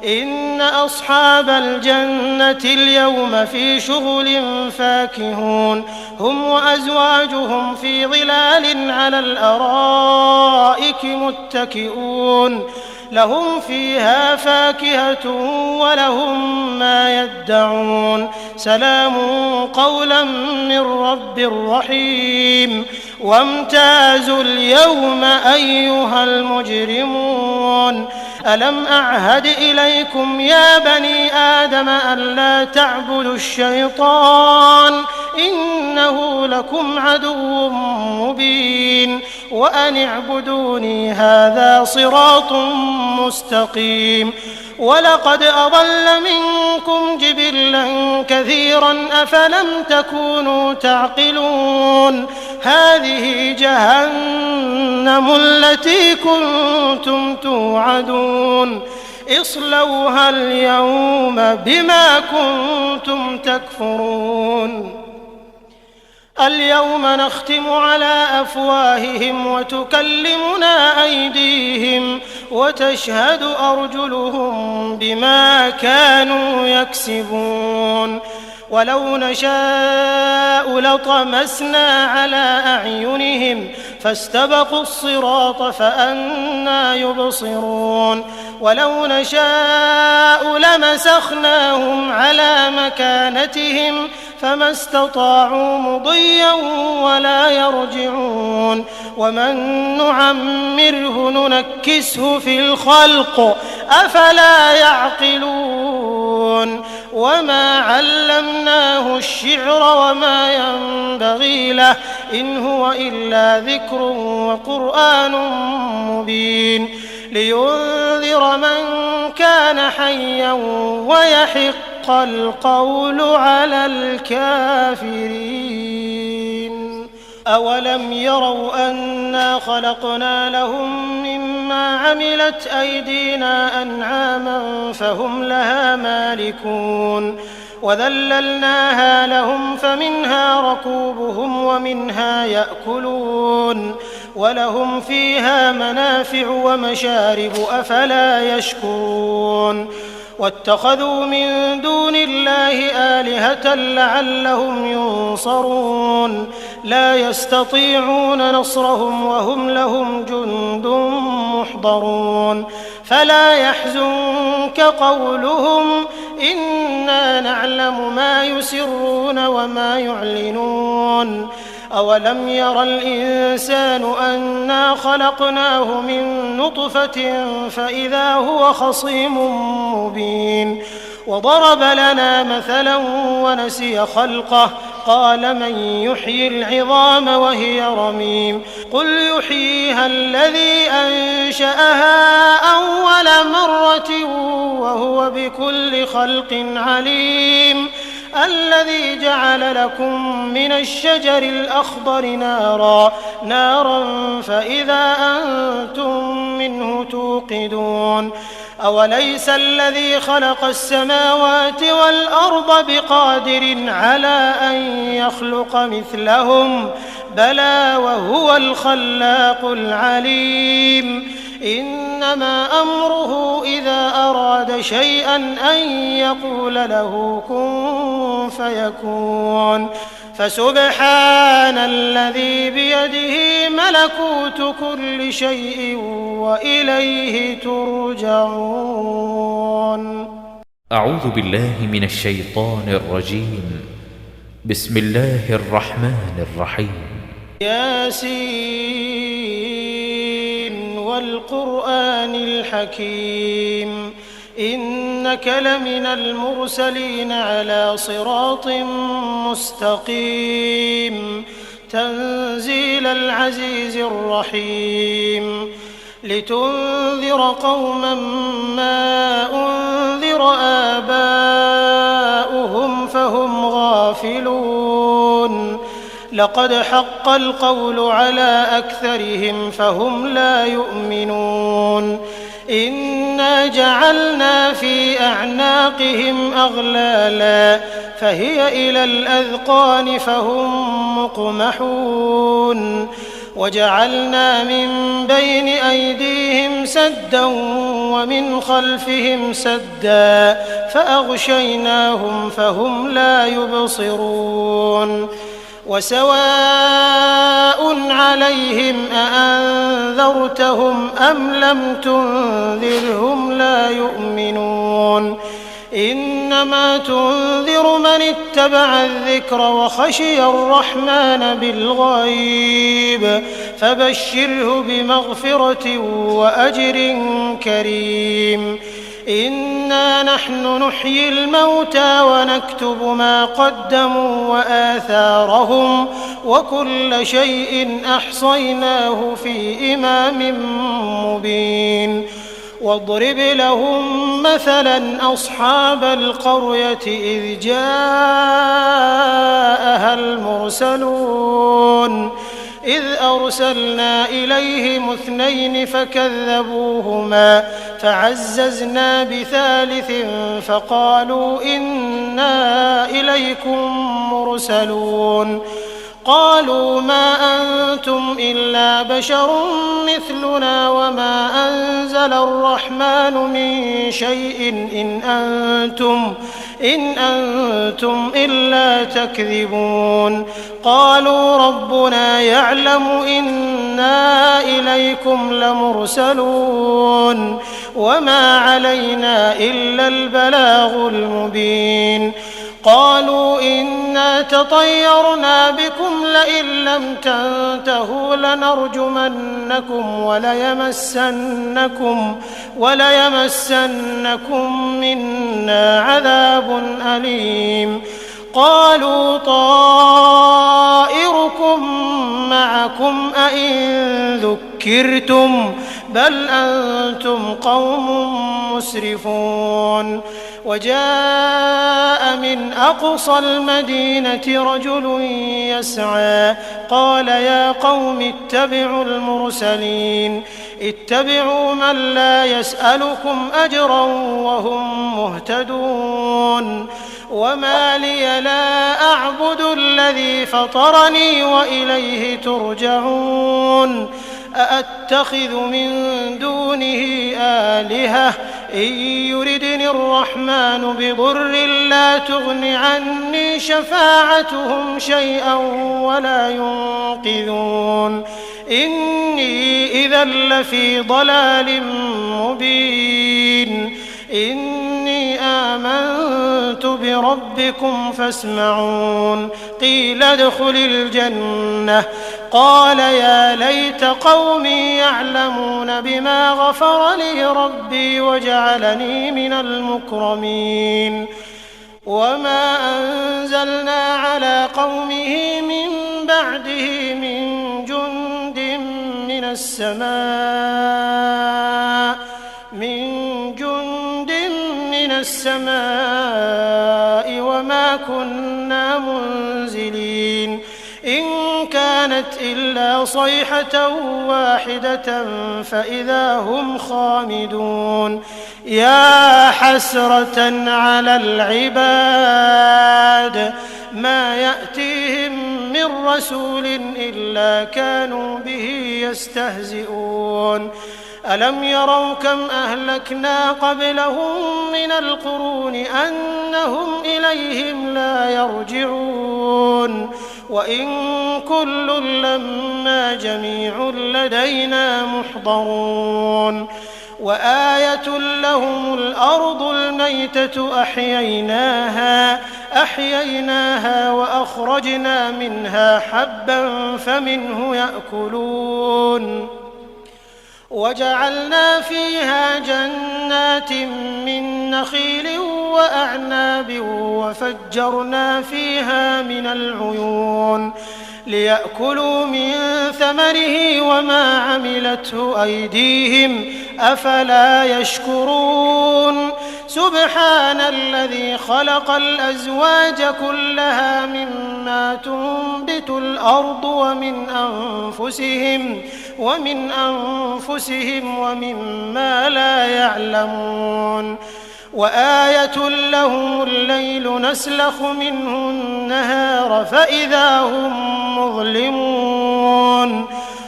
إن أصحاب الجنة اليوم في شغل فاكهون هم وأزواجهم في ظلال على الأرائك متكئون لهم فيها فاكهة ولهم ما يدعون سلام قولا من رب رحيم وامتازوا اليوم أيها المجرمون ألم أعهد إليكم يا بني آدم ألا تعبدوا الشيطان إنه لكم عدو مبين وأن اعبدوني هذا صراط مستقيم ولقد أضل منكم جبلا كثيرا أفلم تكونوا تعقلون هذه جهنم التي كنتم توعدون اصلوها اليوم بما كنتم تكفرون اليوم نختم على أفواههم وتكلمنا أيديهم وتشهد أرجلهم بما كانوا يكسبون ولو نشاء لطمسنا على أعينهم فاستبقوا الصراط فأنى يبصرون ولو نشاء لمسخناهم على مكانتهم فما استطاعوا مضيا ولا يرجعون ومن نعمره ننكسه في الخلق أفلا يعقلون وما علمناه الشعر وما ينبغي له إن هو إلا ذكر وقرآن مبين لينذر من كان حيا ويحق القول على الكافرين أولم يروا أنا خلقنا لهم مما عملت أيدينا أنعاما فهم لها مالكون وذللناها لهم فمنها ركوبهم ومنها يأكلون ولهم فيها منافع ومشارب أفلا يشكرون واتخذوا من دون الله آلهة لعلهم ينصرون لا يستطيعون نصرهم وهم لهم جند محضرون فلا يحزنك قولهم إنا نعلم ما يسرون وما يعلنون أولم ير الإنسان أنا خلقناه من نطفة فإذا هو خصيم مبين وضرب لنا مثلا ونسي خلقه قال من يحيي العظام وهي رميم قل يحييها الذي أنشأها أول مرة وهو بكل خلق عليم الذي جعل لكم من الشجر الأخضر نارا فإذا أنتم منه توقدون أوليس الذي خلق السماوات والأرض بقادر على أن يخلق مثلهم بلى وهو الخلاق العليم إنما أمره إذا أراد شيئا أن يقول له كن فيكون فسبحان الذي بيده ملكوت كل شيء وإليه ترجعون. أعوذ بالله من الشيطان الرجيم. بسم الله الرحمن الرحيم. ياسين والقرآن الحكيم إنك لمن المرسلين على صراط مستقيم تنزيل العزيز الرحيم لتنذر قوما ما أنذر آباؤهم فهم غافلون لقد حق القول على أكثرهم فهم لا يؤمنون إنا جعلنا في أعناقهم أغلالا فهي إلى الأذقان فهم مقمحون وجعلنا من بين أيديهم سدا ومن خلفهم سدا فأغشيناهم فهم لا يبصرون وسواء عليهم أأنذرتهم أم لم تنذرهم لا يؤمنون إنما تنذر من اتبع الذكر وخشي الرحمن بالغيب فبشره بمغفرة وأجر كريم إنا نحن نحيي الموتى ونكتب ما قدموا وآثارهم وكل شيء أحصيناه في إمام مبين واضرب لهم مثلا أصحاب القرية إذ جاءها المرسلون إذ أرسلنا إليهم 2 فكذبوهما فعززنا بثالث فقالوا إنا إليكم مرسلون قالوا ما أنتم إلا بشر مثلنا وما أنزل الرحمن من شيء إن أنتم إلا تكذبون قالوا ربنا يعلم إنا إليكم لمرسلون وما علينا إلا البلاغ المبين قالوا إنا تطيرنا بكم لئن لم تنتهوا لنرجمنكم وليمسنكم منا عذاب أليم قالوا طائركم معكم أئن ذكرتم بل أنتم قوم مسرفون وجاء من أقصى المدينة رجل يسعى قال يا قوم اتبعوا المرسلين اتبعوا من لا يسألكم أجرا وهم مهتدون وما لي لا أعبد الذي فطرني وإليه ترجعون أأتخذ من دونه آلهة إن يردني الرحمن بضر لا تغن عني شفاعتهم شيئا ولا ينقذون إني إذا لفي ضلال مبين إني آمنت ربكم فاسمعون قيل ادخل الجنة قال يا ليت قومي يعلمون بما غفر لي ربي وجعلني من المكرمين وما أنزلنا على قومه من بعده من جند من السماء وما كنا منزلين إن كانت إلا صيحة واحدة فإذا هم خامدون يا حسرة على العباد ما يأتيهم من رسول إلا كانوا به يستهزئون ألم يروا كم أهلكنا قبلهم من القرون أنهم إليهم لا يرجعون وإن كل لما جميع لدينا محضرون وآية لهم الأرض الميتة أحييناها وأخرجنا منها حبا فمنه يأكلون وجعلنا فيها جنات من نخيل وأعناب وفجرنا فيها من العيون ليأكلوا من ثمره وما عملته أيديهم أفلا يشكرون سبحان الذي خلق الأزواج كلها مما تنبت الأرض ومن أنفسهم ومما لا يعلمون وآية لهم الليل نسلخ منه النهار فإذا هم مظلمون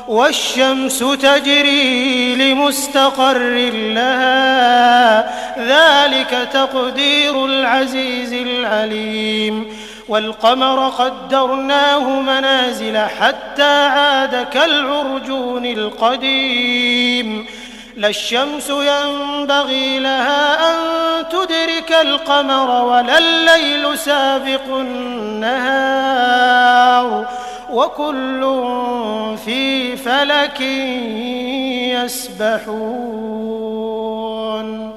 والشمس تجري لمستقر لها ذلك تقدير العزيز العليم والقمر قدرناه منازل حتى عاد كالعرجون القديم لا الشمس ينبغي لها أن تدرك القمر ولا الليل سابق النهار وكل في فلك يسبحون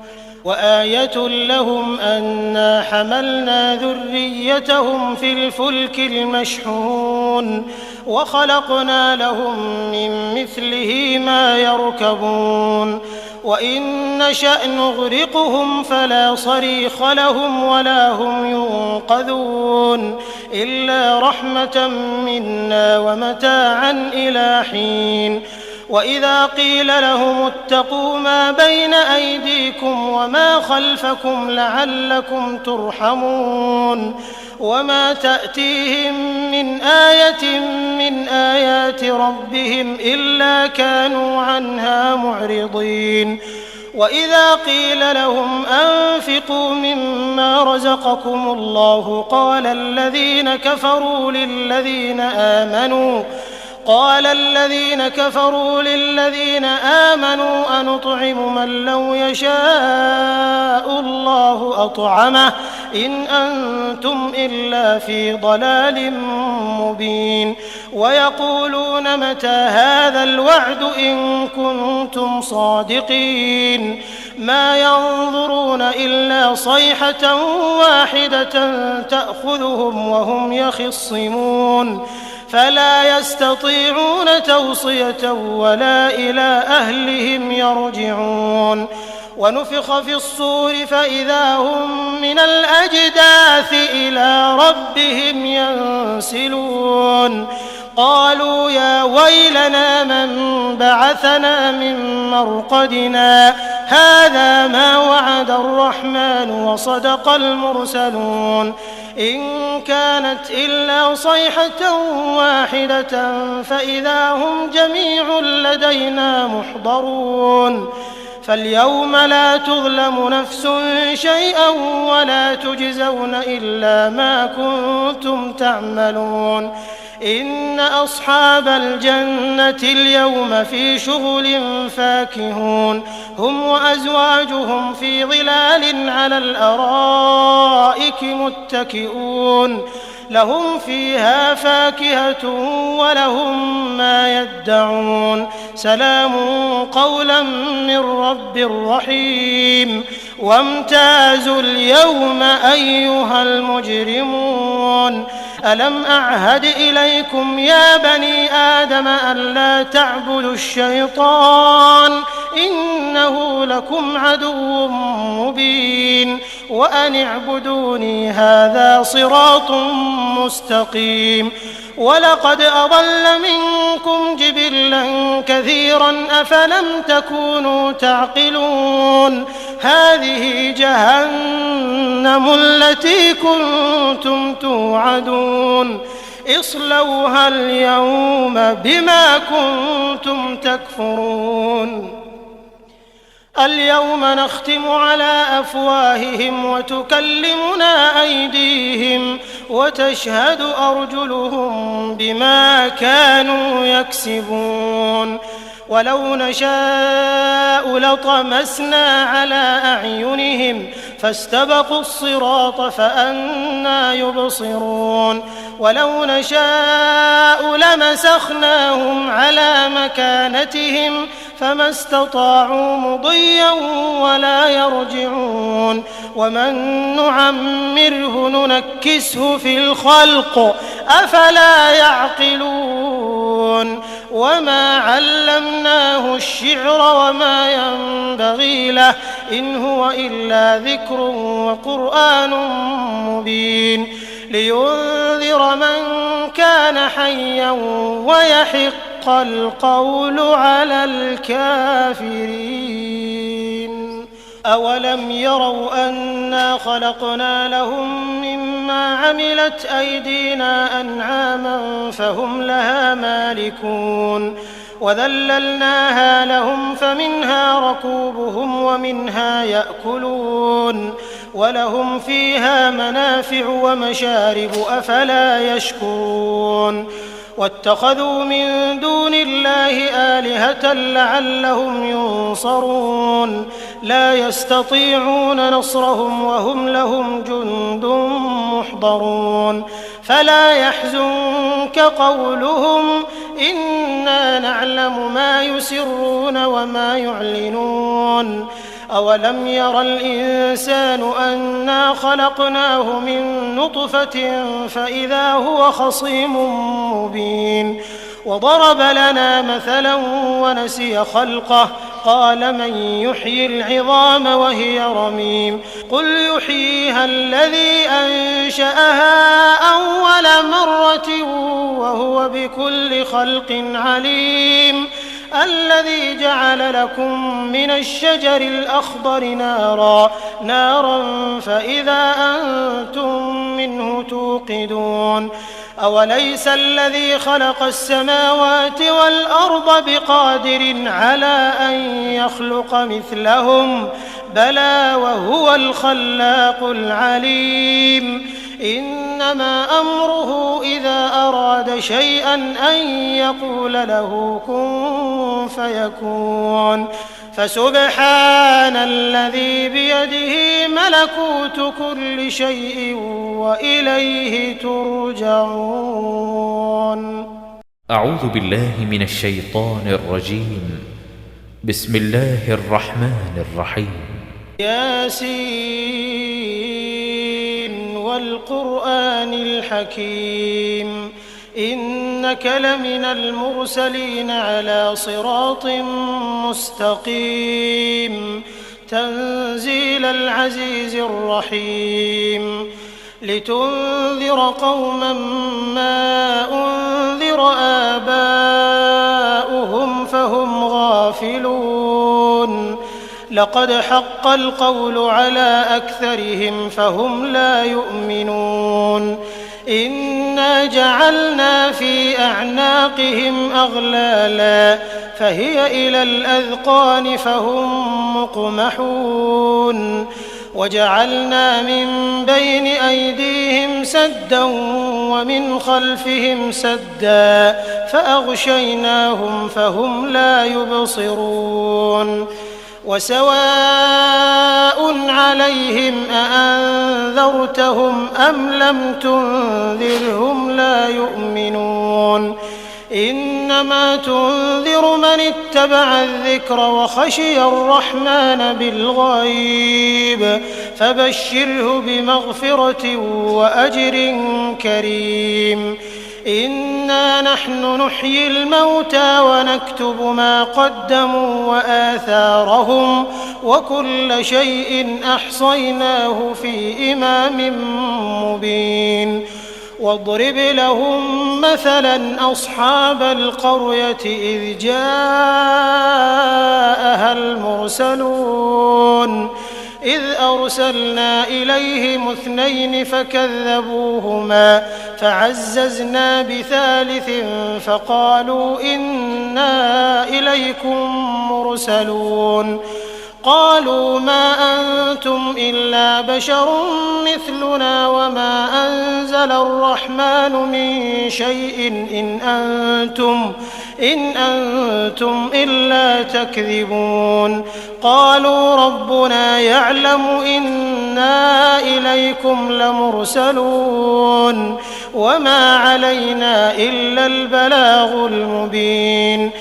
وآية لهم أنا حملنا ذريتهم في الفلك المشحون وخلقنا لهم من مثله ما يركبون وإن نشأ نغرقهم فلا صريخ لهم ولا هم ينقذون إلا رحمة منا ومتاعا إلى حين وإذا قيل لهم اتقوا ما بين أيديكم وما خلفكم لعلكم ترحمون وما تأتيهم من آية من آيات ربهم إلا كانوا عنها معرضين وإذا قيل لهم أنفقوا مما رزقكم الله قال الذين كفروا للذين آمنوا أنطعم من لو يشاء الله أطعمه إن أنتم إلا في ضلال مبين ويقولون متى هذا الوعد إن كنتم صادقين ما ينظرون إلا صيحة واحدة تأخذهم وهم يخصمون فلا يستطيعون توصية ولا إلى أهلهم يرجعون ونفخ في الصور فإذا هم من الأجداث إلى ربهم ينسلون قالوا يا ويلنا من بعثنا من مرقدنا هذا ما وعد الرحمن وصدق المرسلون إن كانت إلا صيحة واحدة فإذا هم جميع لدينا محضرون فاليوم لا تظلم نفس شيئا ولا تجزون إلا ما كنتم تعملون إن أصحاب الجنة اليوم في شغل فاكهون هم وأزواجهم في ظلال على الأرائك متكئون لهم فيها فاكهة ولهم ما يدعون سلام قولا من رب رحيم وامتازوا اليوم أيها المجرمون ألم أعهد إليكم يا بني آدم ألا تعبدوا الشيطان إنه لكم عدو مبين وأن اعبدوني هذا صراط مستقيم ولقد أضل منكم جبلا كثيرا أفلم تكونوا تعقلون هذه جهنم التي كنتم توعدون اصلوها اليوم بما كنتم تكفرون اليوم نختم على أفواههم وتكلمنا أيديهم وتشهد أرجلهم بما كانوا يكسبون ولو نشاء لطمسنا على أعينهم فاستبقوا الصراط فأنى يبصرون ولو نشاء لمسخناهم على مكانتهم فما استطاعوا مضيا ولا يرجعون ومن نعمره ننكسه في الخلق أفلا يعقلون وما علمناه الشعر وما ينبغي له إن هو إلا ذكر وقرآن مبين لينذر من كان حيا ويحق القول على الكافرين أولم يروا أنا خلقنا لهم مما عملت أيدينا أنعاما فهم لها مالكون وذللناها لهم فمنها ركوبهم ومنها يأكلون ولهم فيها منافع ومشارب أفلا يشكرون واتخذوا من دون الله آلهة لعلهم ينصرون لا يستطيعون نصرهم وهم لهم جند محضرون فلا يحزنك قولهم إنا نعلم ما يسرون وما يعلنون أولم ير الإنسان أنا خلقناه من نطفة فإذا هو خصيم مبين وضرب لنا مثلا ونسي خلقه قال من يحيي العظام وهي رميم قل يحييها الذي أنشأها أول مرة وهو بكل خلق عليم الذي جعل لكم من الشجر الأخضر نارا فإذا أنتم منه توقدون أوليس الذي خلق السماوات والأرض بقادر على أن يخلق مثلهم بلى وهو الخلاق العليم إنما أمره إذا أراد شيئا أن يقول له كن فيكون فسبحان الذي بيده ملكوت كل شيء وإليه ترجعون. أعوذ بالله من الشيطان الرجيم. بسم الله الرحمن الرحيم. ياسين والقرآن الحكيم إنك لمن المرسلين على صراط مستقيم تنزيل العزيز الرحيم لتنذر قوما ما أنذر آباؤهم فهم غافلون لقد حق القول على أكثرهم فهم لا يؤمنون إنا جعلنا في أعناقهم أغلالا فهي إلى الأذقان فهم مقمحون وجعلنا من بين أيديهم سدا ومن خلفهم سدا فأغشيناهم فهم لا يبصرون وسواء عليهم أأنذرتهم أم لم تنذرهم لا يؤمنون إنما تنذر من اتبع الذكر وخشي الرحمن بالغيب فبشره بمغفرة وأجر كريم إنا نحن نحيي الموتى ونكتب ما قدموا وآثارهم وكل شيء أحصيناه في إمام مبين واضرب لهم مثلا أصحاب القرية إذ جاءها المرسلون إذ أرسلنا إليهم 2 فكذبوهما فعززنا بثالث فقالوا إنا إليكم مرسلون قالوا ما أنتم إلا بشر مثلنا وما أنزل الرحمن من شيء إن أنتم إلا تكذبون قالوا ربنا يعلم إنا إليكم لمرسلون وما علينا إلا البلاغ المبين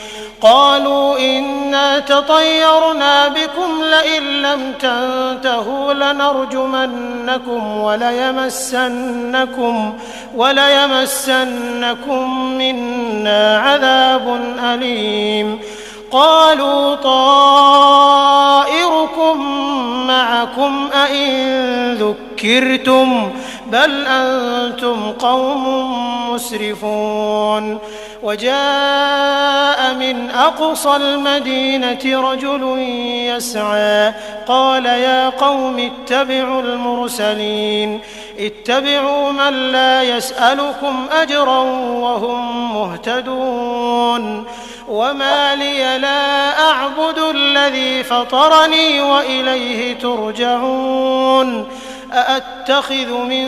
قالوا إنا تطيرنا بكم لئن لم تنتهوا لنرجمنكم وليمسنكم منا عذاب أليم قالوا طائركم معكم أئن ذكرتم بل أنتم قوم مسرفون وجاء من أقصى المدينة رجل يسعى قال يا قوم اتبعوا المرسلين اتبعوا من لا يسألكم أجرا وهم مهتدون وما لي لا أعبد الذي فطرني وإليه ترجعون أأتخذ من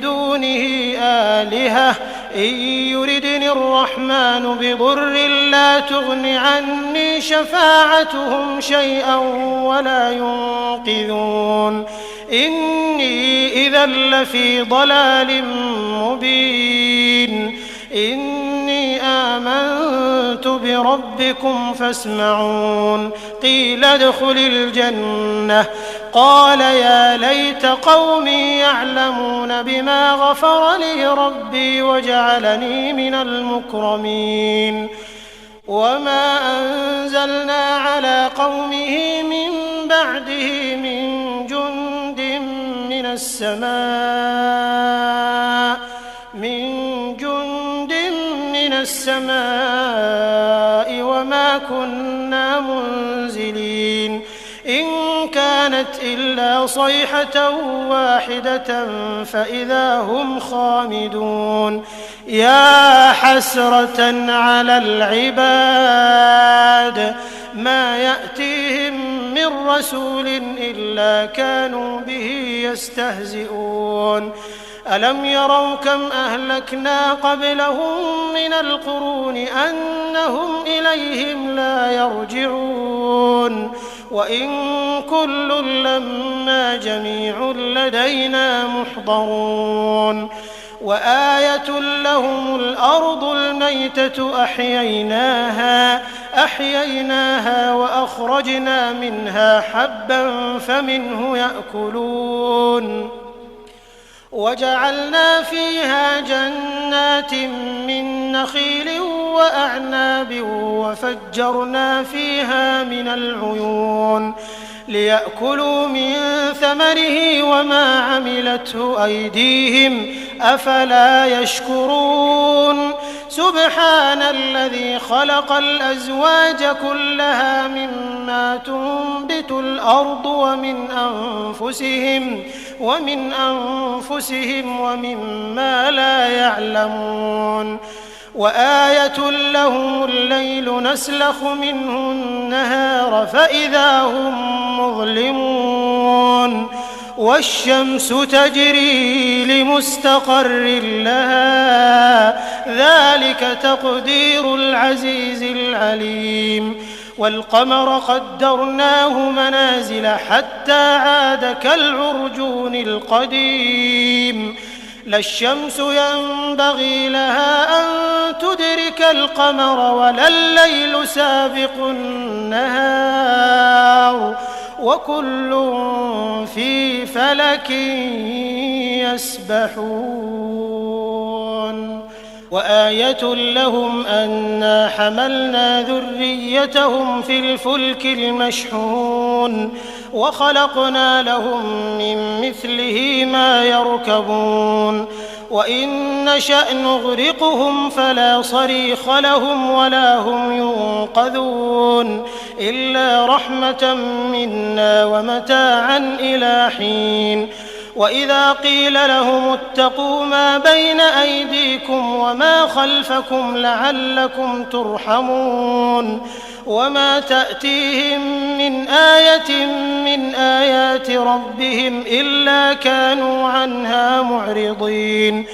دونه آلهة إن يردني الرحمن بضر لا تغن عني شفاعتهم شيئا ولا ينقذون إني إذا لفي ضلال مبين إني آمنت بربكم فاسمعون قيل ادخل الجنة قال يا ليت قومي يعلمون بما غفر لي ربي وجعلني من المكرمين وما أنزلنا على قومه من بعده من جند من السماء وما كنا منزلين إن كانت إلا صيحة واحدة فإذا هم خامدون يا حسرة على العباد ما يأتيهم من رسول إلا كانوا به يستهزئون ألم يروا كم أهلكنا قبلهم من القرون أنهم إليهم لا يرجعون وإن كل لما جميع لدينا محضرون وآية لهم الأرض الميتة أحييناها وأخرجنا منها حبا فمنه يأكلون وجعلنا فيها جنات من نخيل وأعناب وفجرنا فيها من العيون ليأكلوا من ثمره وما عملته أيديهم أفلا يشكرون سبحان الذي خلق الأزواج كلها مما تنبت الأرض ومن أنفسهم ومما لا يعلمون وآية لهم الليل نسلخ منه النهار فإذا هم مظلمون والشمس تجري لمستقر لها ذلك تقدير العزيز العليم والقمر قدرناه منازل حتى عاد كالعرجون القديم لا الشمس ينبغي لها أن تدرك القمر ولا الليل سابق النهار وكل في فلك يسبحون وآية لهم أنا حملنا ذريتهم في الفلك المشحون وخلقنا لهم من مثله ما يركبون وإن نشأ نغرقهم فلا صريخ لهم ولا هم ينقذون إلا رحمة منا ومتاعا إلى حين وإذا قيل لهم اتقوا ما بين أيديكم وما خلفكم لعلكم ترحمون وما تأتيهم من آية من آيات ربهم إلا كانوا عنها معرضين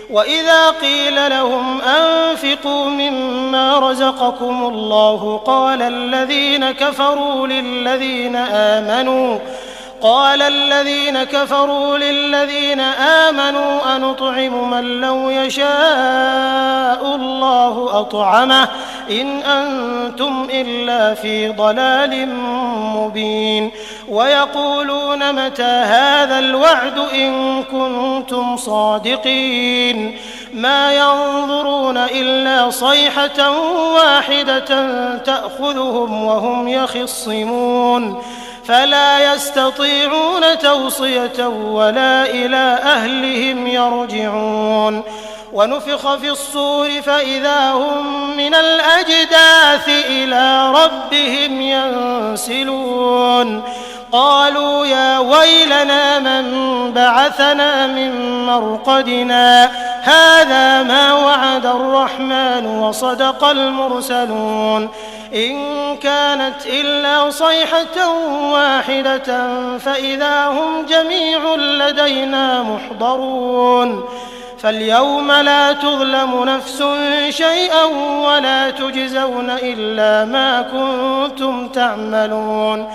وإذا قيل لهم أنفقوا مما رزقكم الله قال الذين كفروا للذين آمنوا أنطعم من لو يشاء الله أطعمه إن أنتم إلا في ضلال مبين ويقولون متى هذا الوعد إن كنتم صادقين ما ينظرون إلا صيحة واحدة تأخذهم وهم يخصمون فلا يستطيعون توصية ولا إلى أهلهم يرجعون ونفخ في الصور فإذا هم من الأجداث إلى ربهم ينسلون قالوا يا ويلنا من بعثنا من مرقدنا هذا ما وعد الرحمن وصدق المرسلون إن كانت إلا صيحة واحدة فإذا هم جميع لدينا محضرون فاليوم لا تظلم نفس شيئا ولا تجزون إلا ما كنتم تعملون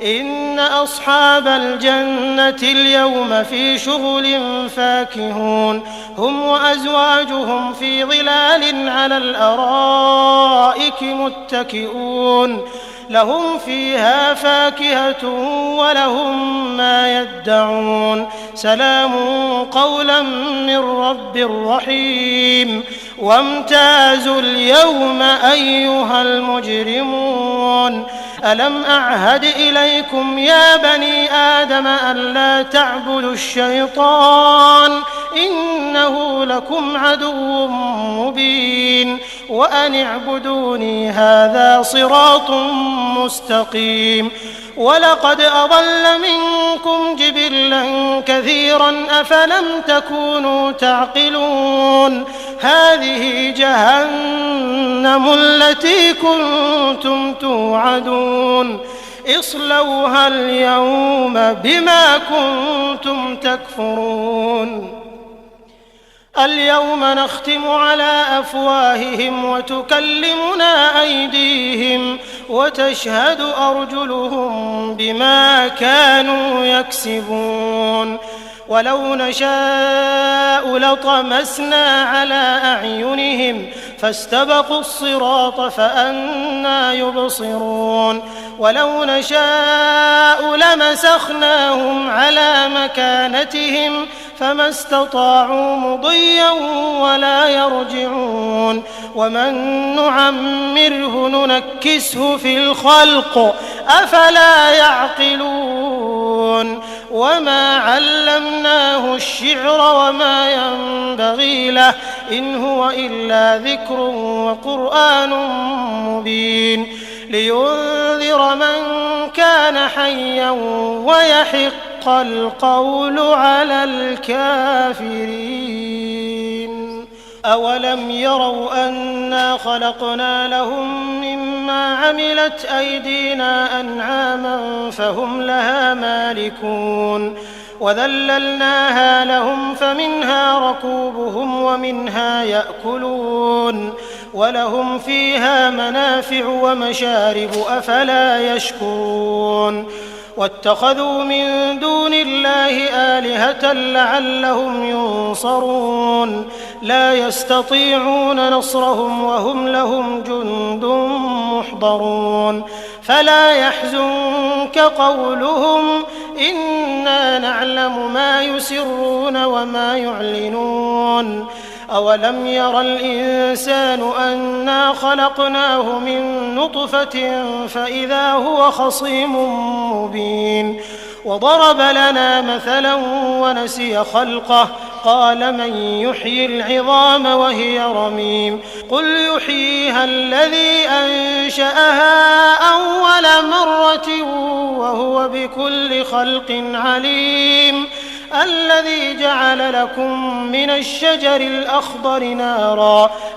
إن أصحاب الجنة اليوم في شغل فاكهون هم وأزواجهم في ظلال على الأرائك متكئون لهم فيها فاكهة ولهم ما يدعون سلام قولا من رب رحيم وامتازوا اليوم أيها المجرمون ألم أعهد إليكم يا بني آدم ألا تعبدوا الشيطان إنه لكم عدو مبين وأن اعبدوني هذا صراط مستقيم ولقد أضل منكم جبلا كثيرا أفلم تكونوا تعقلون هذه جهنم التي كنتم توعدون اصلوها اليوم بما كنتم تكفرون اليوم نختم على أفواههم وتكلمنا أيديهم وتشهد أرجلهم بما كانوا يكسبون ولو نشاء لطمسنا على أعينهم فاستبقوا الصراط فأنى يبصرون ولو نشاء لمسخناهم على مكانتهم فما استطاعوا مضيا ولا يرجعون ومن نعمره ننكسه في الخلق أفلا يعقلون وما علمناه الشعر وما ينبغي له إن هو إلا ذكر وقرآن مبين لينذر من كان حيا ويحق القول على الكافرين أولم يروا أنا خلقنا لهم مما عملت أيدينا أنعاما فهم لها مالكون وذللناها لهم فمنها ركوبهم ومنها يأكلون ولهم فيها منافع ومشارب أفلا يشكرون واتخذوا من دون الله آلهة لعلهم ينصرون لا يستطيعون نصرهم وهم لهم جند محضرون فلا يحزنك قولهم إنا نعلم ما يسرون وما يعلنون أولم ير الإنسان أنا خلقناه من نطفة فإذا هو خصيم مبين وضرب لنا مثلا ونسي خلقه قال من يحيي العظام وهي رميم قل يحييها الذي أنشأها أول مرة وهو بكل خلق عليم الذي جعل لكم من الشجر الأخضر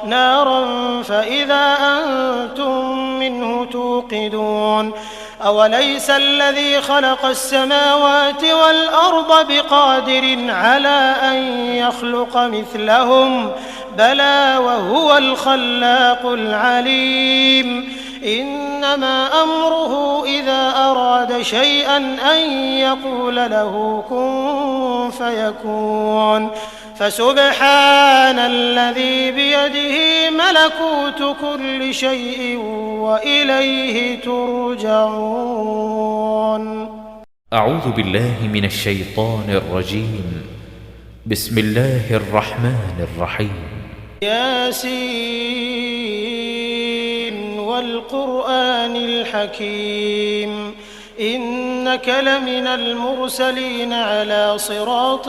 نارا فإذا أنتم منه توقدون أوليس الذي خلق السماوات والأرض بقادر على أن يخلق مثلهم بلى وهو الخلاق العليم إنما أمره إذا أراد شيئا أن يقول له كن فيكون فسبحان الذي بيده ملكوت كل شيء وإليه ترجعون. أعوذ بالله من الشيطان الرجيم. بسم الله الرحمن الرحيم. ياسين والقرآن الحكيم إنك لمن المرسلين على صراط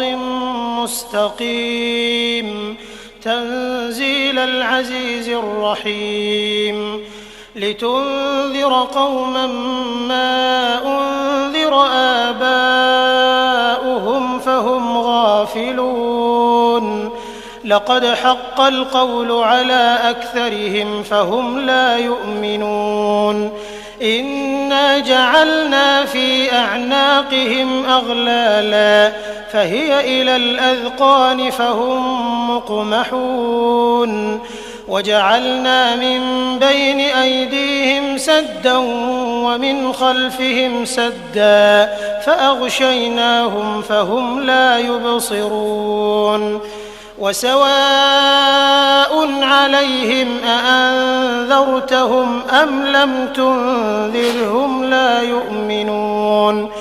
مستقيم تنزيل العزيز الرحيم لتنذر قوما ما أنذر آباؤهم فهم غافلون لقد حق القول على أكثرهم فهم لا يؤمنون إنا جعلنا في أعناقهم أغلالا فهي إلى الأذقان فهم مقمحون وجعلنا من بين أيديهم سدا ومن خلفهم سدا فأغشيناهم فهم لا يبصرون وسواء عليهم أأنذرتهم أم لم تنذرهم لا يؤمنون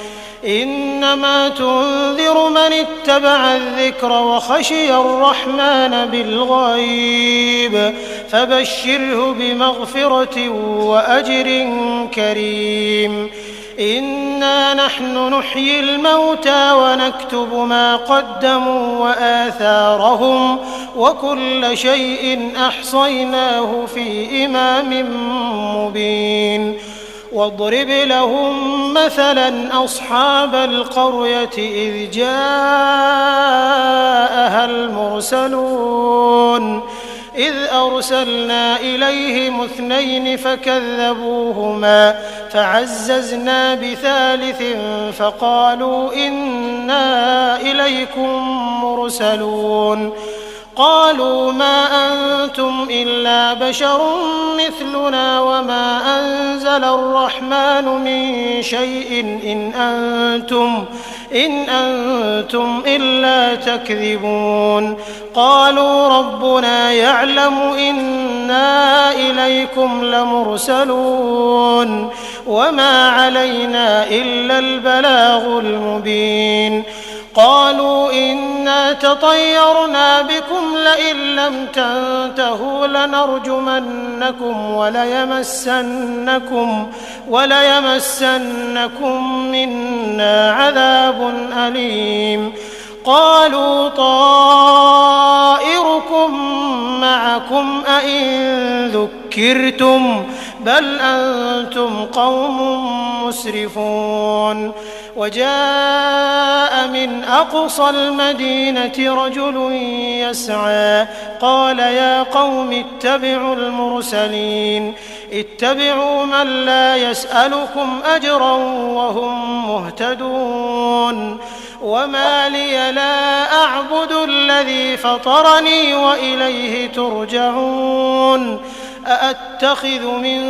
إنما تنذر من اتبع الذكر وخشي الرحمن بالغيب فبشره بمغفرة وأجر كريم إنا نحن نحيي الموتى ونكتب ما قدموا وآثارهم وكل شيء أحصيناه في إمام مبين واضرب لهم مثلا أصحاب القرية إذ جاءها المرسلون إذ أرسلنا إليهم 2 فكذبوهما فعززنا بثالث فقالوا إنا إليكم مرسلون قالوا ما أنتم إلا بشر مثلنا وما أنزل الرحمن من شيء إن أنتم إلا تكذبون قالوا ربنا يعلم إنا إليكم لمرسلون وما علينا إلا البلاغ المبين قالوا إنا تطيرنا بكم لئن لم تنتهوا لنرجمنكم وليمسنكم منا عذاب أليم قالوا طائركم معكم أئن ذكرتم بل أنتم قوم مسرفون وجاء من أقصى المدينة رجل يسعى قال يا قوم اتبعوا المرسلين اتبعوا من لا يسألكم أجرا وهم مهتدون وما لي لا أعبد الذي فطرني وإليه ترجعون أأتخذ من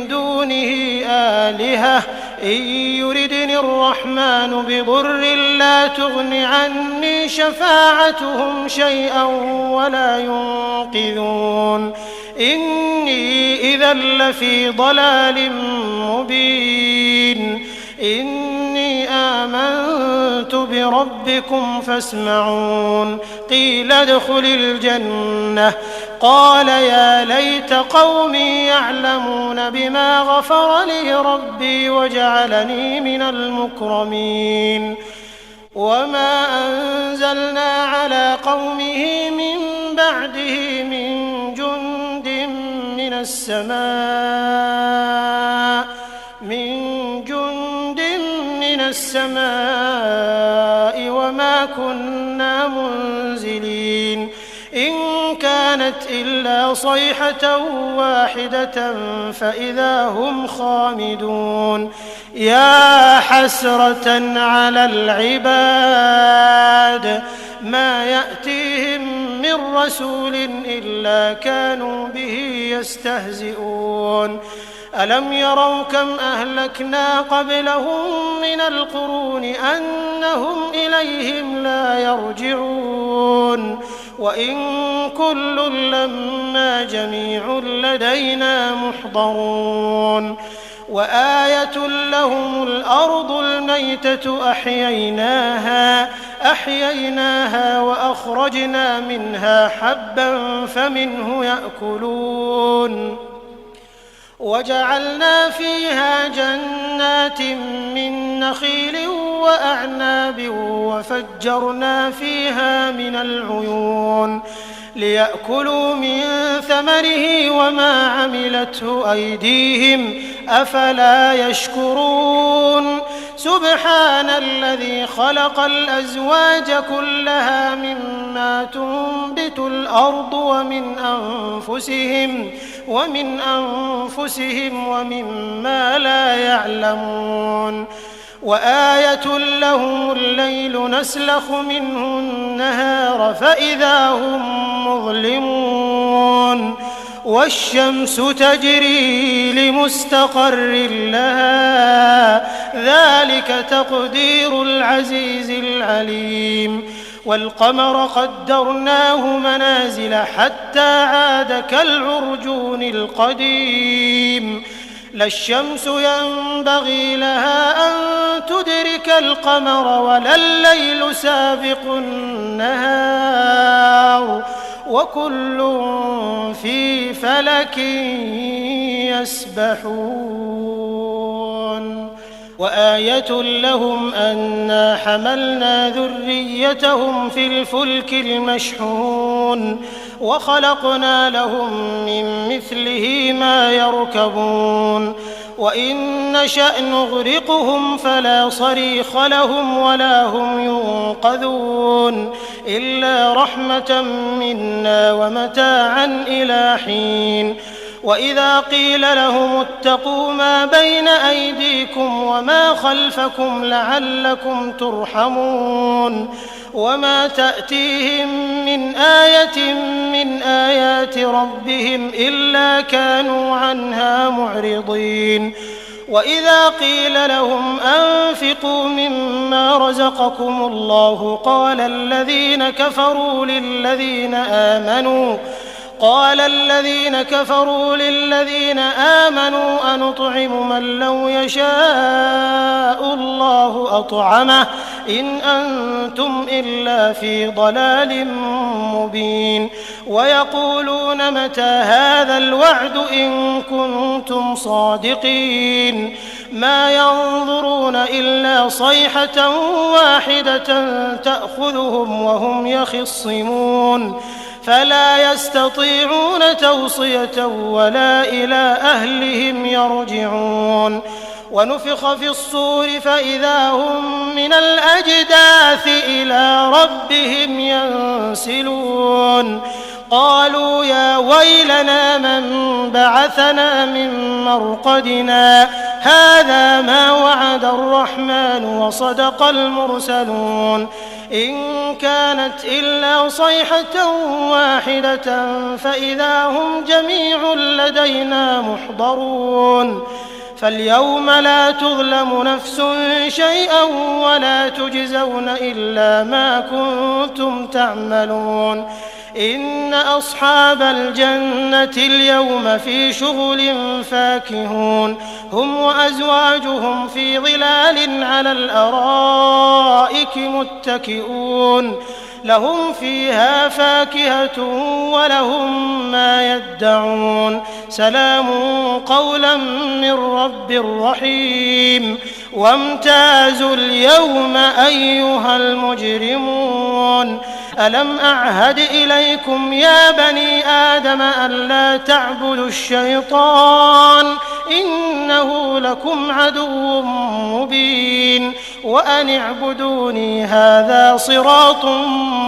دونه آلهة إن يردني الرحمن بضر لا تغن عني شفاعتهم شيئا ولا ينقذون إني إذا لفي ضلال مبين إني آمنت بربكم فاسمعون قيل ادخل الجنة قال يا ليت قومي يعلمون بما غفر لي ربي وجعلني من المكرمين وما أنزلنا على قومه من بعده من جند من السماء وما كنا منزلين إن كانت إلا صيحة واحدة فإذا هم خامدون يا حسرة على العباد ما يأتيهم من رسول إلا كانوا به يستهزئون ألم يروا كم أهلكنا قبلهم من القرون أنهم إليهم لا يرجعون وإن كل لما جميع لدينا محضرون وآية لهم الأرض الميتة أحييناها وأخرجنا منها حبا فمنه يأكلون وجعلنا فيها جنات من نخيل وأعناب وفجرنا فيها من العيون ليأكلوا من ثمره وما عملته أيديهم أفلا يشكرون سبحان الذي خلق الأزواج كلها مما تنبت الأرض ومن أنفسهم ومما لا يعلمون وآية لهم الليل نسلخ منه النهار فإذا هم مظلمون والشمس تجري لمستقر لها ذلك تقدير العزيز العليم والقمر قدرناه منازل حتى عاد كالعرجون القديم لا الشمس ينبغي لها أن تدرك القمر ولا الليل سابق النهار وكل في فلك يسبحون وآية لهم أنا حملنا ذريتهم في الفلك المشحون وخلقنا لهم من مثله ما يركبون وإن نشأ نغرقهم فلا صريخ لهم ولا هم ينقذون إلا رحمة منا ومتاعا إلى حين وإذا قيل لهم اتقوا ما بين أيديكم وما خلفكم لعلكم ترحمون وما تأتيهم من آية من آيات ربهم إلا كانوا عنها معرضين وإذا قيل لهم أنفقوا مما رزقكم الله قال الذين كفروا للذين آمنوا أنطعم من لو يشاء الله أطعمه إن أنتم إلا في ضلال مبين ويقولون متى هذا الوعد إن كنتم صادقين ما ينظرون إلا صيحة واحدة تأخذهم وهم يخصمون فلا يستطيعون توصية ولا إلى أهلهم يرجعون ونفخ في الصور فإذا هم من الأجداث إلى ربهم ينسلون قالوا يا ويلنا من بعثنا من مرقدنا هذا ما وعد الرحمن وصدق المرسلون إن كانت إلا صيحة واحدة فإذا هم جميع لدينا محضرون فاليوم لا تظلم نفس شيئا ولا تجزون إلا ما كنتم تعملون إن أصحاب الجنة اليوم في شغل فاكهون هم وأزواجهم في ظلال على الأرائك متكئون لهم فيها فاكهة ولهم ما يدعون سلام قولا من رب رحيم وامتازوا اليوم أيها المجرمون ألم أعهد إليكم يا بني آدم ألا تعبدوا الشيطان إنه لكم عدو مبين وأن اعبدوني هذا صراط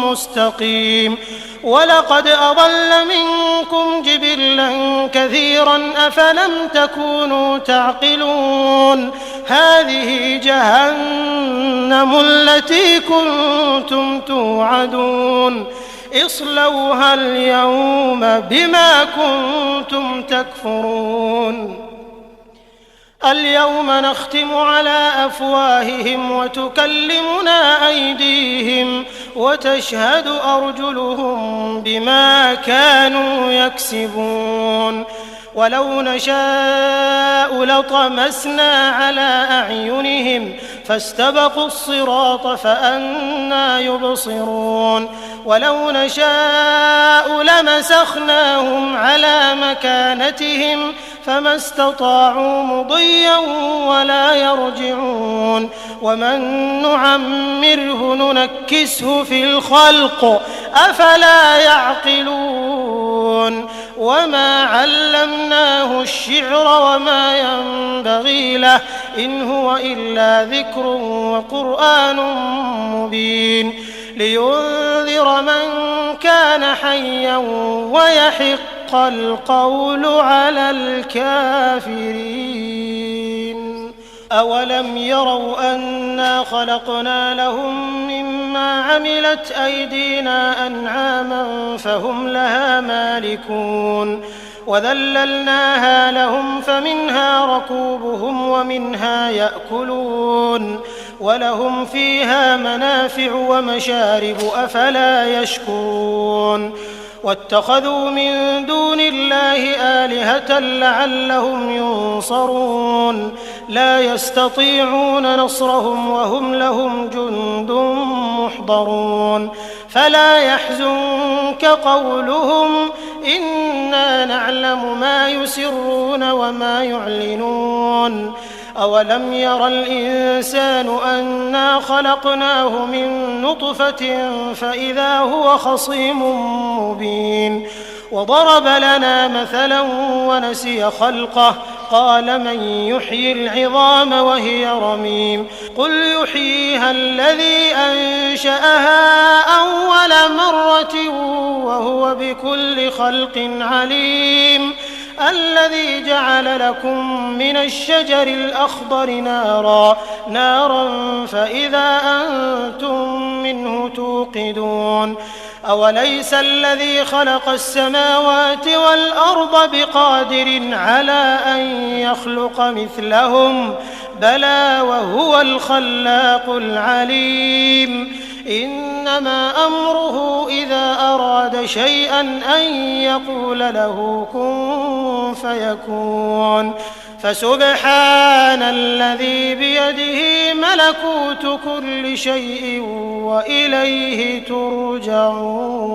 مستقيم ولقد أضل منكم جبلا كثيرا أفلم تكونوا تعقلون هذه جهنم التي كنتم توعدون اصلوها اليوم بما كنتم تكفرون اليوم نختم على أفواههم وتكلمنا أيديهم وتشهد أرجلهم بما كانوا يكسبون ولو نشاء لطمسنا على أعينهم فاستبقوا الصراط فأنى يبصرون ولو نشاء لمسخناهم على مكانتهم فما استطاعوا مضيا ولا يرجعون ومن نعمره ننكسه في الخلق أفلا يعقلون وما علمناه الشعر وما ينبغي له إن هو إلا ذكر وقرآن مبين لينذر من كان حيا ويحق القول على الكافرين أولم يروا أنا خلقنا لهم مما عملت أيدينا أنعاما فهم لها مالكون وذللناها لهم فمنها ركوبهم ومنها يأكلون ولهم فيها منافع ومشارب أفلا يشكرون واتخذوا من دون الله آلهة لعلهم ينصرون لا يستطيعون نصرهم وهم لهم جند محضرون فلا يحزنك قولهم إنا نعلم ما يسرون وما يعلنون أولم ير الإنسان أنا خلقناه من نطفة فإذا هو خصيم مبين وضرب لنا مثلا ونسي خلقه قال من يحيي العظام وهي رميم قل يحييها الذي أنشأها أول مرة وهو بكل خلق عليم الذي جعل لكم من الشجر الأخضر نارا فإذا أنتم منه توقدون أوليس الذي خلق السماوات والأرض بقادر على أن يخلق مثلهم بلى وهو الخلاق العليم إنما أمره إذا أراد شيئا أن يقول له كن فيكون فسبحان الذي بيده ملكوت كل شيء وإليه ترجعون